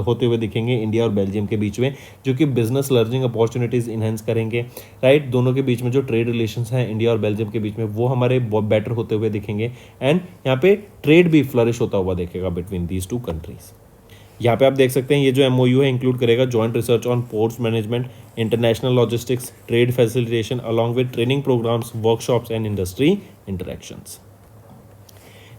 होते हुए दिखेंगे इंडिया और बेल्जियम के बीच में, जो कि बिजनेस लर्निंग अपॉर्चुनिटीज़ इन्हेंस करेंगे, राइट। दोनों के बीच में जो ट्रेड रिलेशंस हैं इंडिया और बेल्जियम के बीच में वो हमारे बेटर होते हुए दिखेंगे एंड यहाँ पे ट्रेड भी फ्लरिश होता हुआ देखेगा बिटवीन दीज टू कंट्रीज। यहाँ पे आप देख सकते हैं ये जो एमओयू है इंक्लूड करेगा joint research on ports management, international logistics, trade facilitation along with training programmes, workshops and industry interactions.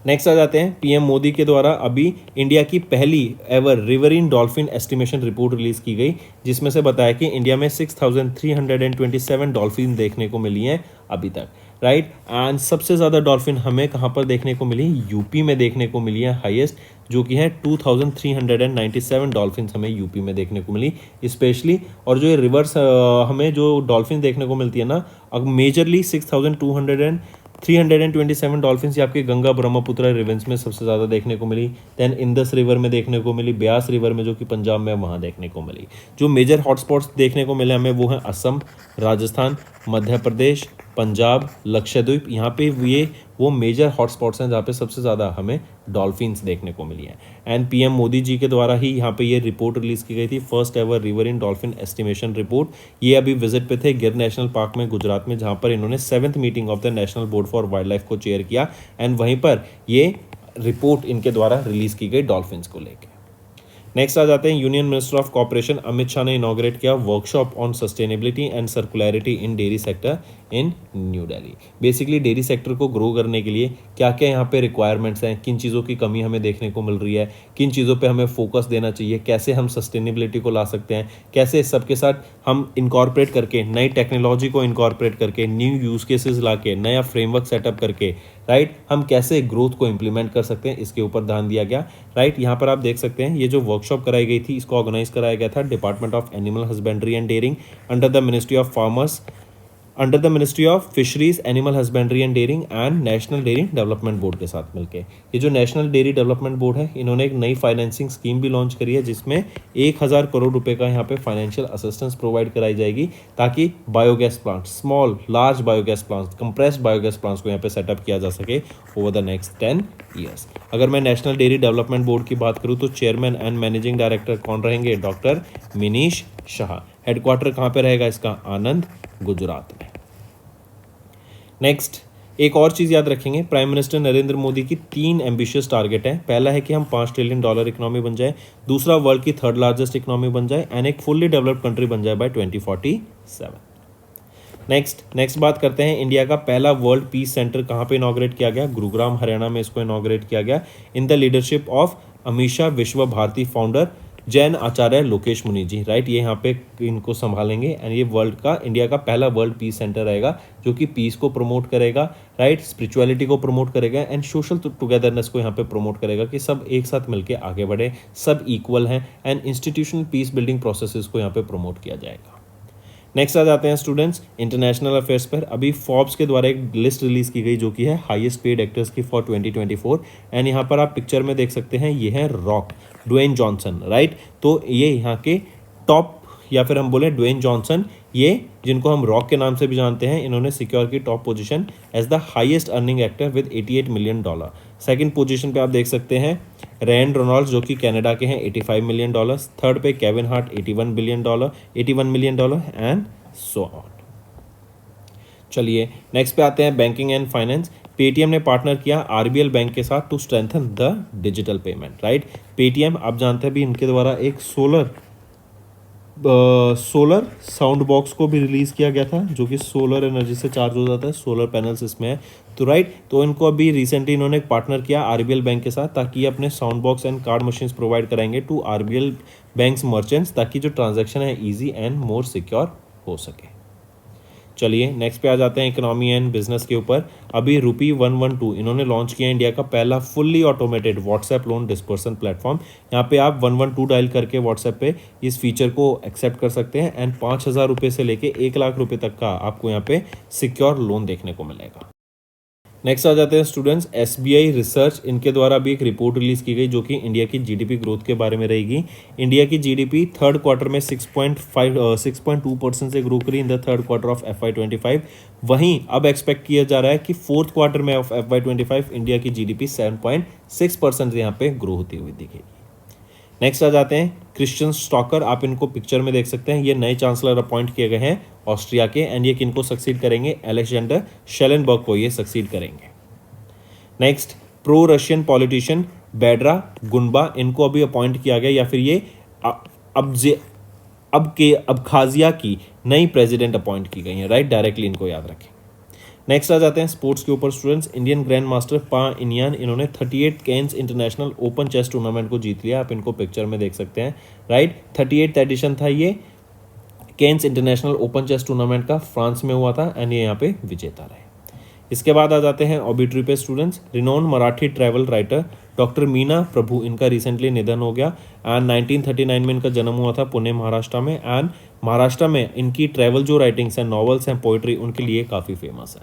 Next आ जाते हैं पीएम मोदी के द्वारा अभी इंडिया की पहली ever riverine dolphin estimation report release की गई, जिसमें से बताया कि इंडिया में 6327 डॉल्फिन देखने को मिली हैं अभी तक, राइट। एंड सबसे ज़्यादा डॉल्फिन हमें कहाँ पर देखने को मिली? यूपी में देखने को मिली है हाईएस्ट, जो कि है 2397 डॉल्फिन हमें यूपी में देखने को मिली स्पेशली। और जो ये रिवर्स हमें जो डॉल्फिन देखने को मिलती है ना, अब मेजरली 327 डॉल्फिन्स ये आपके गंगा ब्रह्मपुत्र रिवर्स में सबसे ज़्यादा देखने को मिली, देन इंदस रिवर में देखने को मिली, ब्यास रिवर में जो कि पंजाब में वहाँ देखने को मिली। जो मेजर हॉटस्पॉट्स देखने को मिले हमें वो हैं असम, राजस्थान, मध्य प्रदेश, पंजाब, लक्षद्वीप। यहाँ पे ये वो मेजर हॉटस्पॉट्स हैं जहाँ पे सबसे ज़्यादा हमें डॉल्फिन्स देखने को मिली हैं। एंड पीएम मोदी जी के द्वारा ही यहाँ पे ये रिपोर्ट रिलीज़ की गई थी, first ever river in dolphin estimation report. ये अभी विजिट पे थे गिर नेशनल पार्क में गुजरात में, जहाँ पर इन्होंने 7th meeting of the national board for wild life को चेयर किया एंड वहीं पर ये रिपोर्ट इनके द्वारा रिलीज़ की गई डॉल्फिन्स को लेकर। नेक्स्ट आ जाते हैं union minister of corporation Amit Shah ने इनॉग्रेट किया workshop on sustainability and circularity in dairy sector in New Delhi. Basically dairy sector को ग्रो करने के लिए क्या क्या यहाँ पे रिक्वायरमेंट्स हैं, किन चीज़ों की कमी हमें देखने को मिल रही है, किन चीज़ों पे हमें फोकस देना चाहिए, कैसे हम सस्टेनेबिलिटी को ला सकते हैं, कैसे इस सबके साथ हम इनकॉर्पोरेट करके नई टेक्नोलॉजी को इनकॉर्पोरेट करके न्यू यूज़ केसेस ला के नया फ्रेमवर्क सेटअप करके, राइट, हम कैसे ग्रोथ को इम्प्लीमेंट कर सकते हैं, इसके ऊपर ध्यान दिया गया, राइट। यहाँ पर आप देख सकते हैं ये जो वर्कशॉप कराई गई थी इसको ऑर्गेनाइज कराया गया था department of animal husbandry and dairying under the ministry of farmers, under the ministry of fisheries, animal husbandry and dairying and national dairy development board के साथ मिलकर। ये जो नेशनल डेयरी डेवलपमेंट बोर्ड है इन्होंने एक नई फाइनेंसिंग स्कीम भी लॉन्च करी है जिसमें 1000 करोड़ रुपए का यहाँ पे फाइनेंशियल असिस्टेंस प्रोवाइड कराई जाएगी ताकि biogas plant, small large biogas plants, compressed biogas plants को यहाँ पे सेटअप किया जा सके ओवर द नेक्स्ट 10 ईयर्स। अगर मैं नेशनल डेयरी डेवलपमेंट बोर्ड की बात करूँ तो चेयरमैन एंड मैनेजिंग डायरेक्टर कौन रहेंगे? डॉक्टर मिनीश शाह। हेडक्वार्टर कहाँ पे रहेगा इसका? आनंद, गुजरात में। नेक्स्ट, एक और चीज़ याद रखेंगे, प्राइम मिनिस्टर नरेंद्र मोदी की 3 एम्बिशियस टारगेट है। पहला है कि हम $5 ट्रिलियन इकोनॉमी बन जाए, दूसरा वर्ल्ड की 3rd लार्जेस्ट इकोनॉमी बन जाए एंड एक फुल्ली डेवलप्ड कंट्री बन जाए बाय 2047। नेक्स्ट बात करते हैं इंडिया का पहला वर्ल्ड पीस सेंटर कहाँ पे इनॉग्रेट किया गया? गुरुग्राम, हरियाणा में इसको इनॉग्रेट किया गया in the leadership of Amisha विश्व भारती फाउंडर जैन आचार्य लोकेश मुनि जी, राइट, ये यहाँ पे इनको संभालेंगे एंड ये वर्ल्ड का, इंडिया का पहला वर्ल्ड पीस सेंटर रहेगा जो कि पीस को प्रमोट करेगा, राइट, स्पिरिचुअलिटी को प्रमोट करेगा एंड सोशल टुगेदरनेस को यहाँ पे प्रमोट करेगा कि सब एक साथ मिलकर आगे बढ़े, सब इक्वल हैं and institutional peace building processes को यहाँ पे प्रमोट किया जाएगा। नेक्स्ट आ जाते हैं स्टूडेंट्स इंटरनेशनल अफेयर्स पर। अभी फॉर्ब्स के द्वारा एक लिस्ट रिलीज की गई जो कि है हाईएस्ट पेड एक्टर्स की फॉर 2024 एंड यहाँ पर आप पिक्चर में देख सकते हैं ये है रॉक, ड्वेन जॉनसन, राइट। तो ये यहाँ के टॉप, या फिर हम बोले ड्वेन जॉनसन, ये जिनको हम रॉक के नाम से भी जानते हैं, इन्होंने सिक्योर की top position as the highest earning actor with $88 million. Second position पे आप देख सकते हैं रैन रोनॉल्ड्स जो कि कनाडा के हैं, $85 मिलियन। थर्ड पे Kevin Hart, $81 million and so on. चलिए नेक्स्ट पे आते हैं बैंकिंग एंड फाइनेंस। पेटीएम ने पार्टनर किया आरबीएल बैंक के साथ to strengthen the digital payment, right. Paytm आप जानते हैं भी इनके द्वारा एक सोलर साउंड बॉक्स को भी रिलीज़ किया गया था जो कि सोलर एनर्जी से चार्ज हो जाता है, सोलर पैनल्स इसमें है, तो राइट। तो इनको अभी रिसेंटली इन्होंने एक पार्टनर किया आरबीएल बैंक के साथ ताकि ये अपने sound box and card machines provide कराएंगे टू आरबीएल बैंक्स मर्चेंट्स ताकि जो ट्रांजैक्शन है ईजी एंड मोर सिक्योर हो सके। चलिए नेक्स्ट पे आ जाते हैं इकोनॉमी एंड बिजनेस के ऊपर। अभी Rupee 112 इन्होंने लॉन्च किया इंडिया का पहला fully automated WhatsApp loan dispersion platform. यहाँ पे आप 112 डायल करके व्हाट्सएप पे इस फीचर को एक्सेप्ट कर सकते हैं एंड 5,000 रुपये से लेके 1,00,000 रुपये तक का आपको यहाँ पे सिक्योर लोन देखने को मिलेगा। नेक्स्ट आ जाते हैं स्टूडेंट्स एसबीआई रिसर्च, इनके द्वारा भी एक रिपोर्ट रिलीज की गई जो कि इंडिया की जीडीपी ग्रोथ के बारे में रहेगी। इंडिया की जीडीपी थर्ड क्वार्टर में 6.2% से ग्रो करी in the third quarter of FY25। वहीं अब एक्सपेक्ट किया जा रहा है कि फोर्थ क्वार्टर में ऑफ FY25 इंडिया की जीडीपी 7.6% यहाँ पे ग्रो होती हुई दिखेगी। नेक्स्ट आ जाते हैं क्रिश्चियन स्टॉकर, आप इनको पिक्चर में देख सकते हैं, ये नए चांसलर अपॉइंट किए गए हैं ऑस्ट्रिया के एंड ये किनको सक्सीड करेंगे, अलेक्जेंडर शेलेनबर्ग को ये सक्सीड करेंगे। नेक्स्ट प्रो रशियन पॉलिटिशियन बेड्रा गुनबा, इनको अभी अपॉइंट किया गया या फिर ये अबखाजिया की नई प्रेसिडेंट अपॉइंट की गई है, राइट, डायरेक्टली इनको याद रखें। नेक्स्ट आ जाते हैं स्पोर्ट्स के ऊपर स्टूडेंट्स। इंडियन ग्रैंड मास्टर पा इनियान, इन्होंने 38 Cannes International Open chess tournament को जीत लिया, आप इनको पिक्चर में देख सकते हैं, राइट। 38th एडिशन था ये Cannes International Open chess tournament का, फ्रांस में हुआ था एंड ये यहाँ पे विजेता रहे। इसके बाद आ जाते हैं ऑबिट्री पे students. Renowned Marathi travel writer doctor Meena Prabhu, इनका रिसेंटली निधन हो गया एंड 1939 में इनका जन्म हुआ था पुणे महाराष्ट्र में एंड महाराष्ट्र में इनकी ट्रैवल जो राइटिंग्स हैं, नॉवेल्स हैं, पोइट्री, उनके लिए काफ़ी फेमस है।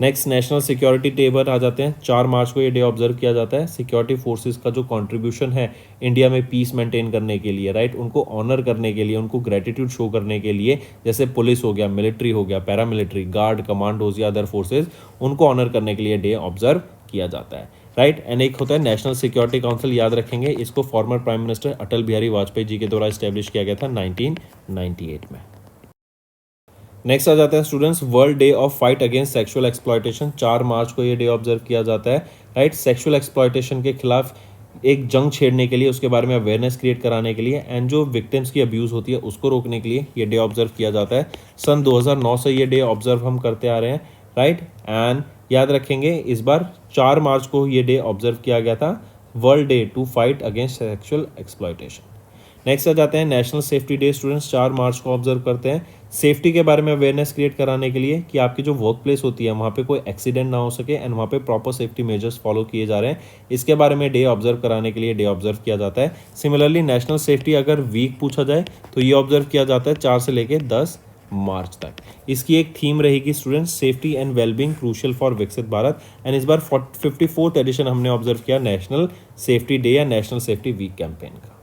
नेक्स्ट नेशनल सिक्योरिटी डे पर आ जाते हैं। 4 मार्च को ये डे ऑब्जर्व किया जाता है। सिक्योरिटी फोर्सेस का जो कंट्रीब्यूशन है इंडिया में पीस मेंटेन करने के लिए, राइट, उनको ऑनर करने के लिए, उनको ग्रेटिट्यूड शो करने के लिए, जैसे पुलिस हो गया, मिलिट्री हो गया, पैरामिलिट्री, गार्ड, कमांडोज या अदर फोर्सेज, उनको ऑनर करने के लिए डे ऑब्जर्व किया जाता है, राइट। एंड एक होता है नेशनल सिक्योरिटी काउंसिल, याद रखेंगे इसको, former prime minister Atal Bihari Vajpayee ji के द्वारा इस्टेब्लिश किया गया था 1998 में। नेक्स्ट आ जाता है students world day of fight against sexual exploitation. 4 March को ये डे ऑब्जर्व किया जाता है, राइट। सेक्सुअल एक्सप्लॉयटेशन के खिलाफ एक जंग छेड़ने के लिए, उसके बारे में अवेयरनेस क्रिएट कराने के लिए एंड जो विक्टिम्स की अब्यूज़ होती है उसको रोकने के लिए ये डे ऑब्जर्व किया जाता है। सन 2009 से ये डे ऑब्जर्व हम करते आ रहे हैं, राइट। एंड याद रखेंगे इस बार 4 मार्च को ये डे ऑब्जर्व किया गया था, world day to fight against sexual exploitation. Next आ जाते हैं national safety day students, 4 March को ऑब्जर्व करते हैं। सेफ्टी के बारे में अवेयरनेस क्रिएट कराने के लिए कि आपकी जो वर्क प्लेस होती है वहाँ पे कोई एक्सीडेंट ना हो सके एंड वहाँ पे प्रॉपर सेफ्टी मेजर्स फॉलो किए जा रहे हैं, इसके बारे में डे ऑब्जर्व कराने के लिए डे ऑब्जर्व किया जाता है। सिमिलरली नेशनल सेफ्टी अगर वीक पूछा जाए तो ये ऑब्जर्व किया जाता है 4 से लेकर 10 मार्च तक। इसकी एक थीम रहेगी students safety and wellbeing crucial for विकसित भारत एंड इस बार 54th एडिशन हमने ऑब्जर्व किया नेशनल सेफ्टी डे या नेशनल सेफ्टी वीक कैंपेन का।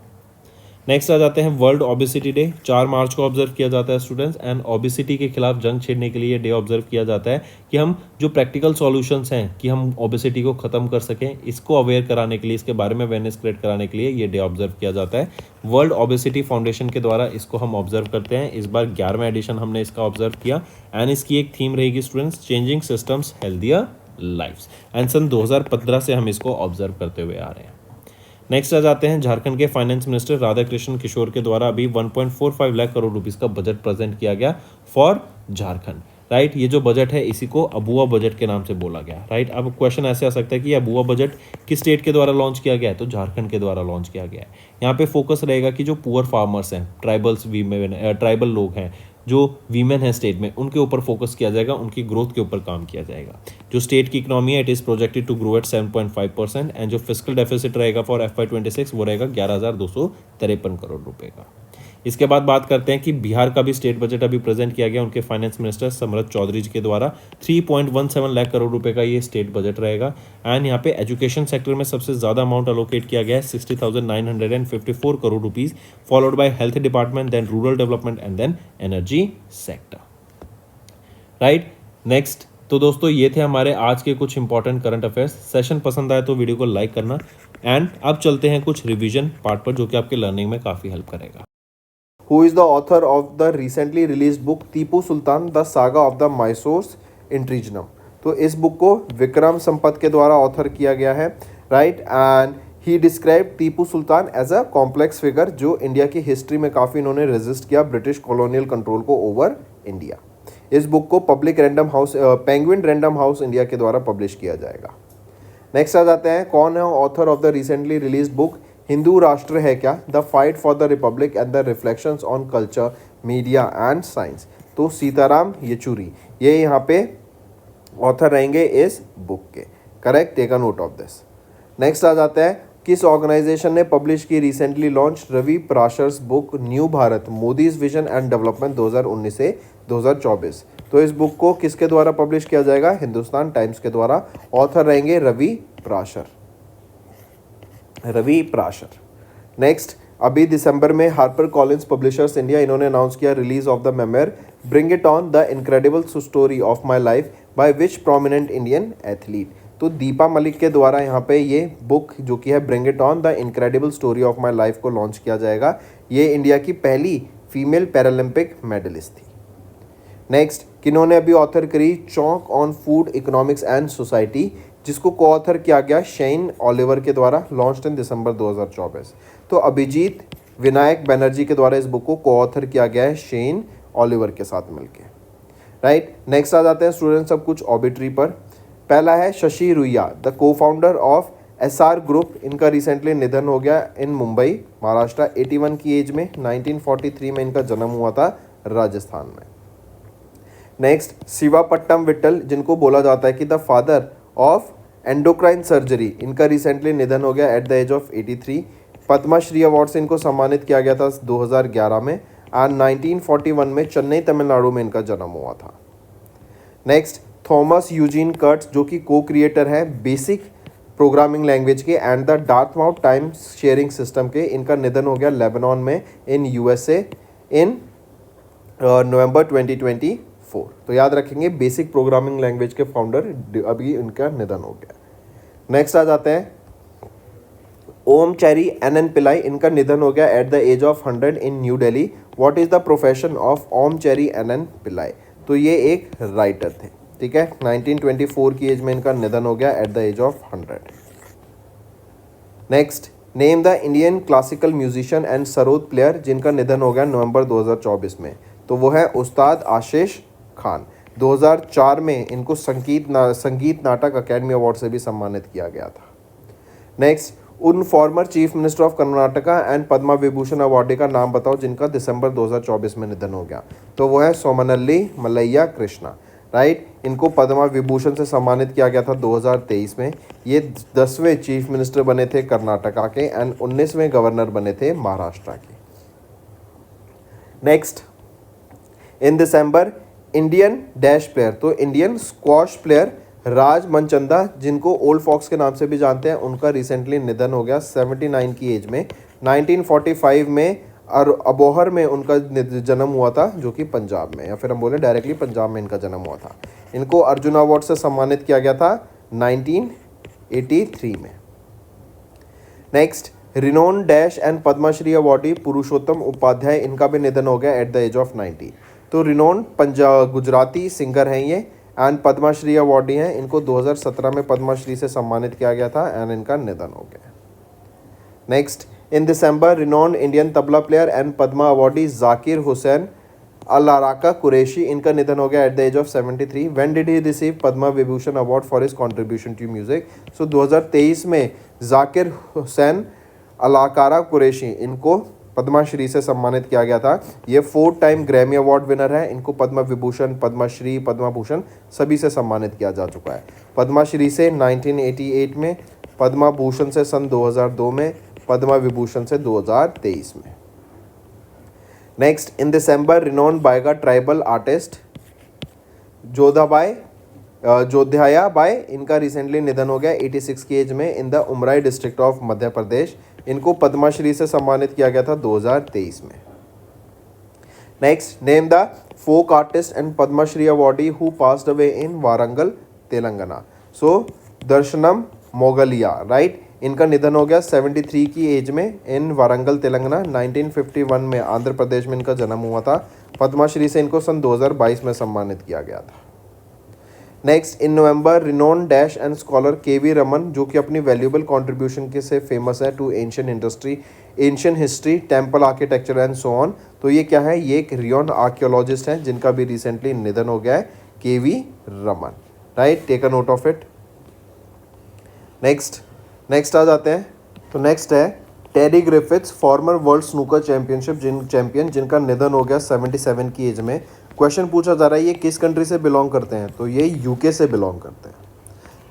नेक्स्ट आ जाते हैं वर्ल्ड ओबेसिटी डे, 4 मार्च को ऑब्जर्व किया जाता है स्टूडेंट्स एंड ओबेसिटी के खिलाफ जंग छेड़ने के लिए डे ऑब्जर्व किया जाता है कि हम जो प्रैक्टिकल सॉल्यूशंस हैं कि हम ओबेसिटी को ख़त्म कर सकें, इसको अवेयर कराने के लिए, इसके बारे में अवेयरनेस क्रिएट कराने के लिए ये डे ऑब्जर्व किया जाता है। वर्ल्ड ओबेसिटी फाउंडेशन के द्वारा इसको हम ऑब्जर्व करते हैं। इस बार 11वां एडिशन हमने इसका ऑब्जर्व किया एंड इसकी एक थीम रहेगी students changing systems healthier lifes and सन 2015 से हम इसको ऑब्जर्व करते हुए आ रहे हैं। नेक्स्ट आ जाते हैं झारखंड के फाइनेंस मिनिस्टर राधा कृष्ण किशोर के द्वारा अभी 1.45 लाख करोड़ रुपीस का बजट प्रेजेंट किया गया फॉर झारखंड राइट। ये जो बजट है इसी को अबुआ बजट के नाम से बोला गया, राइट। अब क्वेश्चन ऐसे आ सकता है कि अबुआ बजट किस स्टेट के द्वारा लॉन्च किया गया है, तो झारखंड के द्वारा लॉन्च किया गया है। यहाँ पे फोकस रहेगा कि जो पुअर फार्मर्स हैं, ट्राइबल लोग हैं, जो वीमेन है स्टेट में, उनके ऊपर फोकस किया जाएगा, उनकी ग्रोथ के ऊपर काम किया जाएगा। जो स्टेट की इकोनॉमी है it is projected to grow at 7.5% and जो फिस्कल डेफिसिट रहेगा फॉर FY26 वो रहेगा 11,253 करोड़ रुपए का। इसके बाद बात करते हैं कि बिहार का भी स्टेट बजट अभी प्रेजेंट किया गया उनके फाइनेंस मिनिस्टर समरथ चौधरी जी के द्वारा। 3.17 लाख करोड़ रुपए का ये स्टेट बजट रहेगा। एंड यहाँ पे एजुकेशन सेक्टर में सबसे ज़्यादा अमाउंट अलोकेट किया गया है 60,954 crore rupees, followed by health department, then rural development and then energy sector, right. Next, तो दोस्तों ये थे हमारे आज के कुछ इंपॉर्टेंट करंट अफेयर्स। सेशन पसंद आए तो वीडियो को लाइक करना। एंड अब चलते हैं कुछ रिवीजन पार्ट पर जो कि आपके लर्निंग में काफ़ी हेल्प करेगा। Who is the author of the recently released book Tipu Sultan, The Saga of the Mysore's Intriginum? तो इस बुक को विक्रम संपत के द्वारा ऑथर किया गया है, right. And he describe Tipu Sultan as a complex figure जो इंडिया की हिस्ट्री में काफ़ी इन्होंने रेजिस्ट किया ब्रिटिश कॉलोनियल कंट्रोल को ओवर इंडिया। इस बुक को public Random House Penguin Random House India के द्वारा पब्लिश किया जाएगा। नेक्स्ट आ जाते हैं, कौन है author of the recently release book Hindu राष्ट्र है क्या, the fight for the Republic and the reflections on culture, media and science. तो सीताराम येचुरी ये यहाँ पे ऑथर रहेंगे इस बुक के, correct, take a note of this. Next आ जाता है, किस ऑर्गेनाइजेशन ने पब्लिश की recently launch Ravi Parashar's book new Bharat Modi's vision and development 2019 से 2024। तो इस बुक को किसके द्वारा पब्लिश किया जाएगा, हिंदुस्तान टाइम्स के द्वारा। ऑथर रहेंगे रवि प्राशर। नेक्स्ट, अभी दिसंबर में हार्पर कॉलिंस पब्लिशर्स इंडिया इन्होंने अनाउंस किया release of the memoir bring it on the incredible story of my life by which prominent Indian athlete. तो दीपा मलिक के द्वारा यहाँ पे ये बुक जो कि है bring it on the incredible story of my life को लॉन्च किया जाएगा। ये इंडिया की पहली फीमेल पैरालंपिक मेडलिस्ट थी। नेक्स्ट, किन्होंने अभी ऑथर करी चौक on food economics and society, जिसको को ऑथर किया गया शेन ऑलिवर के द्वारा, लॉन्च्ड इन दिसंबर 2024। तो अभिजीत विनायक बनर्जी के द्वारा इस बुक को को ऑथर किया गया है शेन ऑलिवर के साथ मिलके, राइट। नेक्स्ट आ जाते हैं स्टूडेंट्स सब कुछ ऑबिट्री पर। पहला है शशि रुइया, द को फाउंडर ऑफ SR ग्रुप। इनका रिसेंटली निधन हो गया इन मुंबई महाराष्ट्र 81 की एज में। 1943 में इनका जन्म हुआ था राजस्थान में। नेक्स्ट, शिवापट्टम विट्ठल, जिनको बोला जाता है कि the father of endocrine surgery, इनका रिसेंटली निधन हो गया at the age of 83। Padma Shri award से इनको सम्मानित किया गया था 2011 में। एंड 1941 में चेन्नई तमिलनाडु में इनका जन्म हुआ था। नेक्स्ट, थॉमस यूजीन कर्ट्स, जो कि को क्रिएटर हैं बेसिक प्रोग्रामिंग लैंग्वेज के and the Dartmouth time sharing system के। इनका निधन हो गया लेबनान में इन USA इन नवंबर 2024। तो याद रखेंगे बेसिक प्रोग्रामिंग लैंग्वेज के फाउंडर अभी इनका निधन हो गया। नेक्स्ट आ जाते हैं ओम चेरी NN पिल्लाई, इनका निधन हो गया at the age of 100 in New Delhi. What is the profession of Omchery NN Pillai? तो ये एक राइटर थे, ठीक है। 1924 की एज में इनका निधन हो गया at the age of 100। Next, name the Indian classical musician and sarod player, जिनका निधन हो गया नवंबर 2024 में। तो वो है उस्ताद आशीष खान। 2004 में इनको संगीत नाटक अकेडमी अवार्ड से भी सम्मानित किया गया था। नेक्स्ट, उन farmer chief minister of Karnataka and Padma Vibhushan awardee का नाम बताओ जिनका दिसंबर 2024 में निधन हो गया। तो वो है सोमनल्ली मलैया कृष्णा, राइट। इनको पद्मा विभूषण से सम्मानित किया गया था 2023 में। ये 10वें चीफ मिनिस्टर बने थे कर्नाटका के एंड 19वें गवर्नर बने थे महाराष्ट्र के। Next, in December Indian dash player, तो इंडियन स्क्वॉश प्लेयर राज मनचंदा, जिनको ओल्ड फॉक्स के नाम से भी जानते हैं, उनका रिसेंटली निधन हो गया 79 की एज में। 1945 में और अबोहर में उनका जन्म हुआ था, जो कि पंजाब में, या फिर हम बोले डायरेक्टली पंजाब में इनका जन्म हुआ था। इनको अर्जुन अवार्ड से सम्मानित किया गया था 1983 में। Next, renowned dash and Padmashri awardee Purushottam Upadhyay, इनका भी निधन हो गया एट द एज ऑफ 90। तो रिनोन गुजराती सिंगर हैं ये एंड पद्मश्री अवार्डी हैं। इनको 2017 में पद्मश्री से सम्मानित किया गया था एंड इनका निधन हो गया। Next, in December renowned Indian tabla player and Padma awardee Zakir Hussain Allarakha Qureshi, इनका निधन हो गया at the age of 73। When did he receive Padma Vibhushan award for his contribution to music? So 2023 में जाकिर हुसैन अलाकारा कुरैशी, इनको पद्माश्री से सम्मानित किया गया था। ये 4 टाइम ग्रैमी अवार्ड विनर है। इनको पद्म विभूषण, पद्मश्री, पद्म भूषण सभी से सम्मानित किया जा चुका है। पद्मश्री से 1988 में, पद्म भूषण से सन 2002 में, पद्म विभूषण से 2023 में। Next, in December renowned Baiga tribal artist Jodhaiya Bai, इनका रिसेंटली निधन हो गया 86 की एज में, in the Umaria district of Madhya Pradesh. इनको पद्मश्री से सम्मानित किया गया था 2023 में। Next, name the folk artist and Padmashri awardee who passed away in Warangal Telangana. So Darshanam Mogilaiah, right, इनका निधन हो गया 73 की एज में इन वारंगल तेलंगाना। 1951 में आंध्र प्रदेश में इनका जन्म हुआ था। पद्मश्री से इनको सन 2022 में सम्मानित किया गया था। Next, in November renowned dash and scholar K V. Raman, जो कि अपनी वैल्यूएबल कंट्रीब्यूशन के से फेमस है to ancient industry, ancient history, temple architecture and so on. तो ये क्या है? ये एक रियोन आर्कियोलॉजिस्ट हैं जिनका भी रिसेंटली निधन हो गया है, K V. Raman, right, take a note of it. Next आ जाते हैं। तो नेक्स्ट है Terry Griffiths, former world snooker champion, जिनका निधन हो गया 77 की एज में। क्वेश्चन पूछा जा रहा है ये किस कंट्री से बिलोंग करते हैं? तो ये यूके से बिलोंग करते हैं।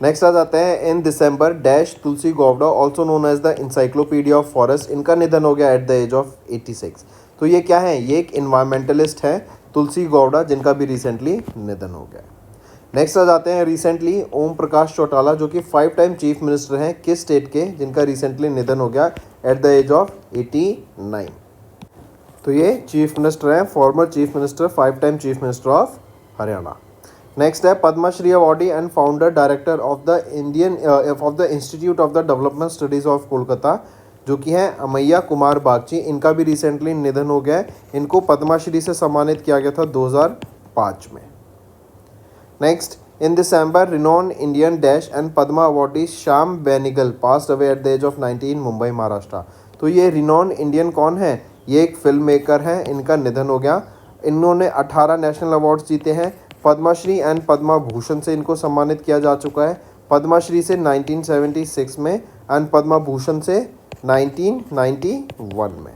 नेक्स्ट आ जाते हैं, in December dash Tulsi Gowda, also known as the encyclopedia of forest, इनका निधन हो गया एट द एज ऑफ 86। तो ये क्या है? ये एक इन्वायरमेंटलिस्ट है तुलसी गौड़ा, जिनका भी रिसेंटली निधन हो गया। नेक्स्ट आ जाते हैं, रिसेंटली ओम प्रकाश चौटाला, जो कि 5 टाइम चीफ मिनिस्टर हैं किस स्टेट के, जिनका रिसेंटली निधन हो गया एट द एज ऑफ 89। तो ये चीफ मिनिस्टर हैं, former chief minister, 5 time chief minister of Haryana. Next है Padmashri awardee and founder director of the institute of the development studies of Kolkata, जो कि हैं अमैया कुमार बागची, इनका भी रिसेंटली निधन हो गया है। इनको पद्मश्री से सम्मानित किया गया था 2005 में। Next, in December renowned Indian dash and Padma awardee Shyam Benegal passed away at the age of 19, Mumbai Maharashtra. तो ये रिनोन इंडियन कौन है? ये एक फिल्म मेकर हैं, इनका निधन हो गया। इन्होंने 18 नेशनल अवार्ड्स जीते हैं। पद्मश्री एंड पद्मा भूषण से इनको सम्मानित किया जा चुका है। पद्मश्री से 1976 में एंड पद्मा भूषण से 1991 में।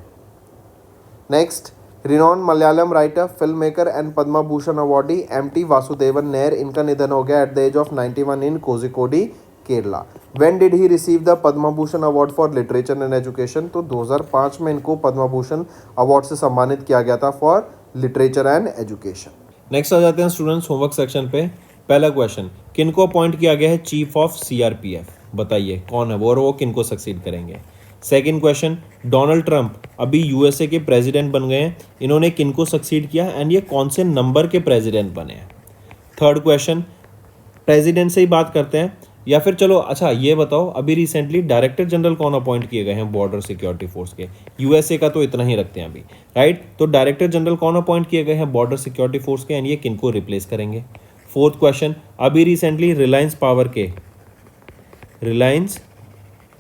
Next, renowned Malayalam writer, film maker and Padma Bhushan awardee M T. Vasudevan Nair, इनका निधन हो गया at the age of 91 in Kozhikode, Kerala. When did he receive the Padma Bhushan award for literature and education? तो 2005 में इनको पद्मा भूषण अवार्ड से सम्मानित किया गया था for literature and education. Next आ जाते हैं स्टूडेंट्स होमवर्क सेक्शन पे। पहला क्वेश्चन, किनको अपॉइंट किया गया है चीफ ऑफ सीआरपीएफ? बताइए कौन है वो और वो किनको सक्सीड करेंगे। सेकंड क्वेश्चन, डोनाल्ड ट्रंप अभी यूएसए के प्रेसिडेंट बन गए हैं, इन्होंने किनको सक्सीड किया एंड ये कौन से नंबर के प्रेसिडेंट बने हैं। थर्ड क्वेश्चन, प्रेसिडेंट से ही बात करते हैं या फिर चलो अच्छा ये बताओ अभी रिसेंटली डायरेक्टर जनरल कौन अपॉइंट किए गए हैं बॉर्डर सिक्योरिटी फोर्स के? यूएसए का तो इतना ही रखते हैं अभी, राइट। तो डायरेक्टर जनरल कौन अपॉइंट किए गए हैं बॉर्डर सिक्योरिटी फोर्स के एंड ये किनको रिप्लेस करेंगे। फोर्थ क्वेश्चन, अभी रिसेंटली रिलायंस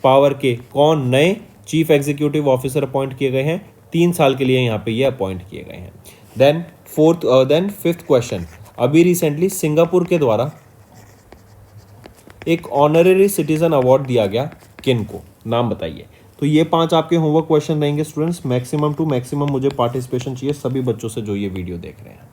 पावर के कौन नए चीफ एग्जीक्यूटिव ऑफिसर अपॉइंट किए गए हैं? 3 साल के लिए यहाँ पे ये अपॉइंट किए गए हैं। देन फिफ्थ क्वेश्चन, अभी रिसेंटली सिंगापुर के द्वारा एक ऑनररी सिटीजन अवार्ड दिया गया किनको? नाम बताइए। तो ये 5 आपके होमवर्क क्वेश्चन रहेंगे स्टूडेंट्स। मैक्सिमम टू मैक्सिमम मुझे पार्टिसिपेशन चाहिए सभी बच्चों से जो ये वीडियो देख रहे हैं।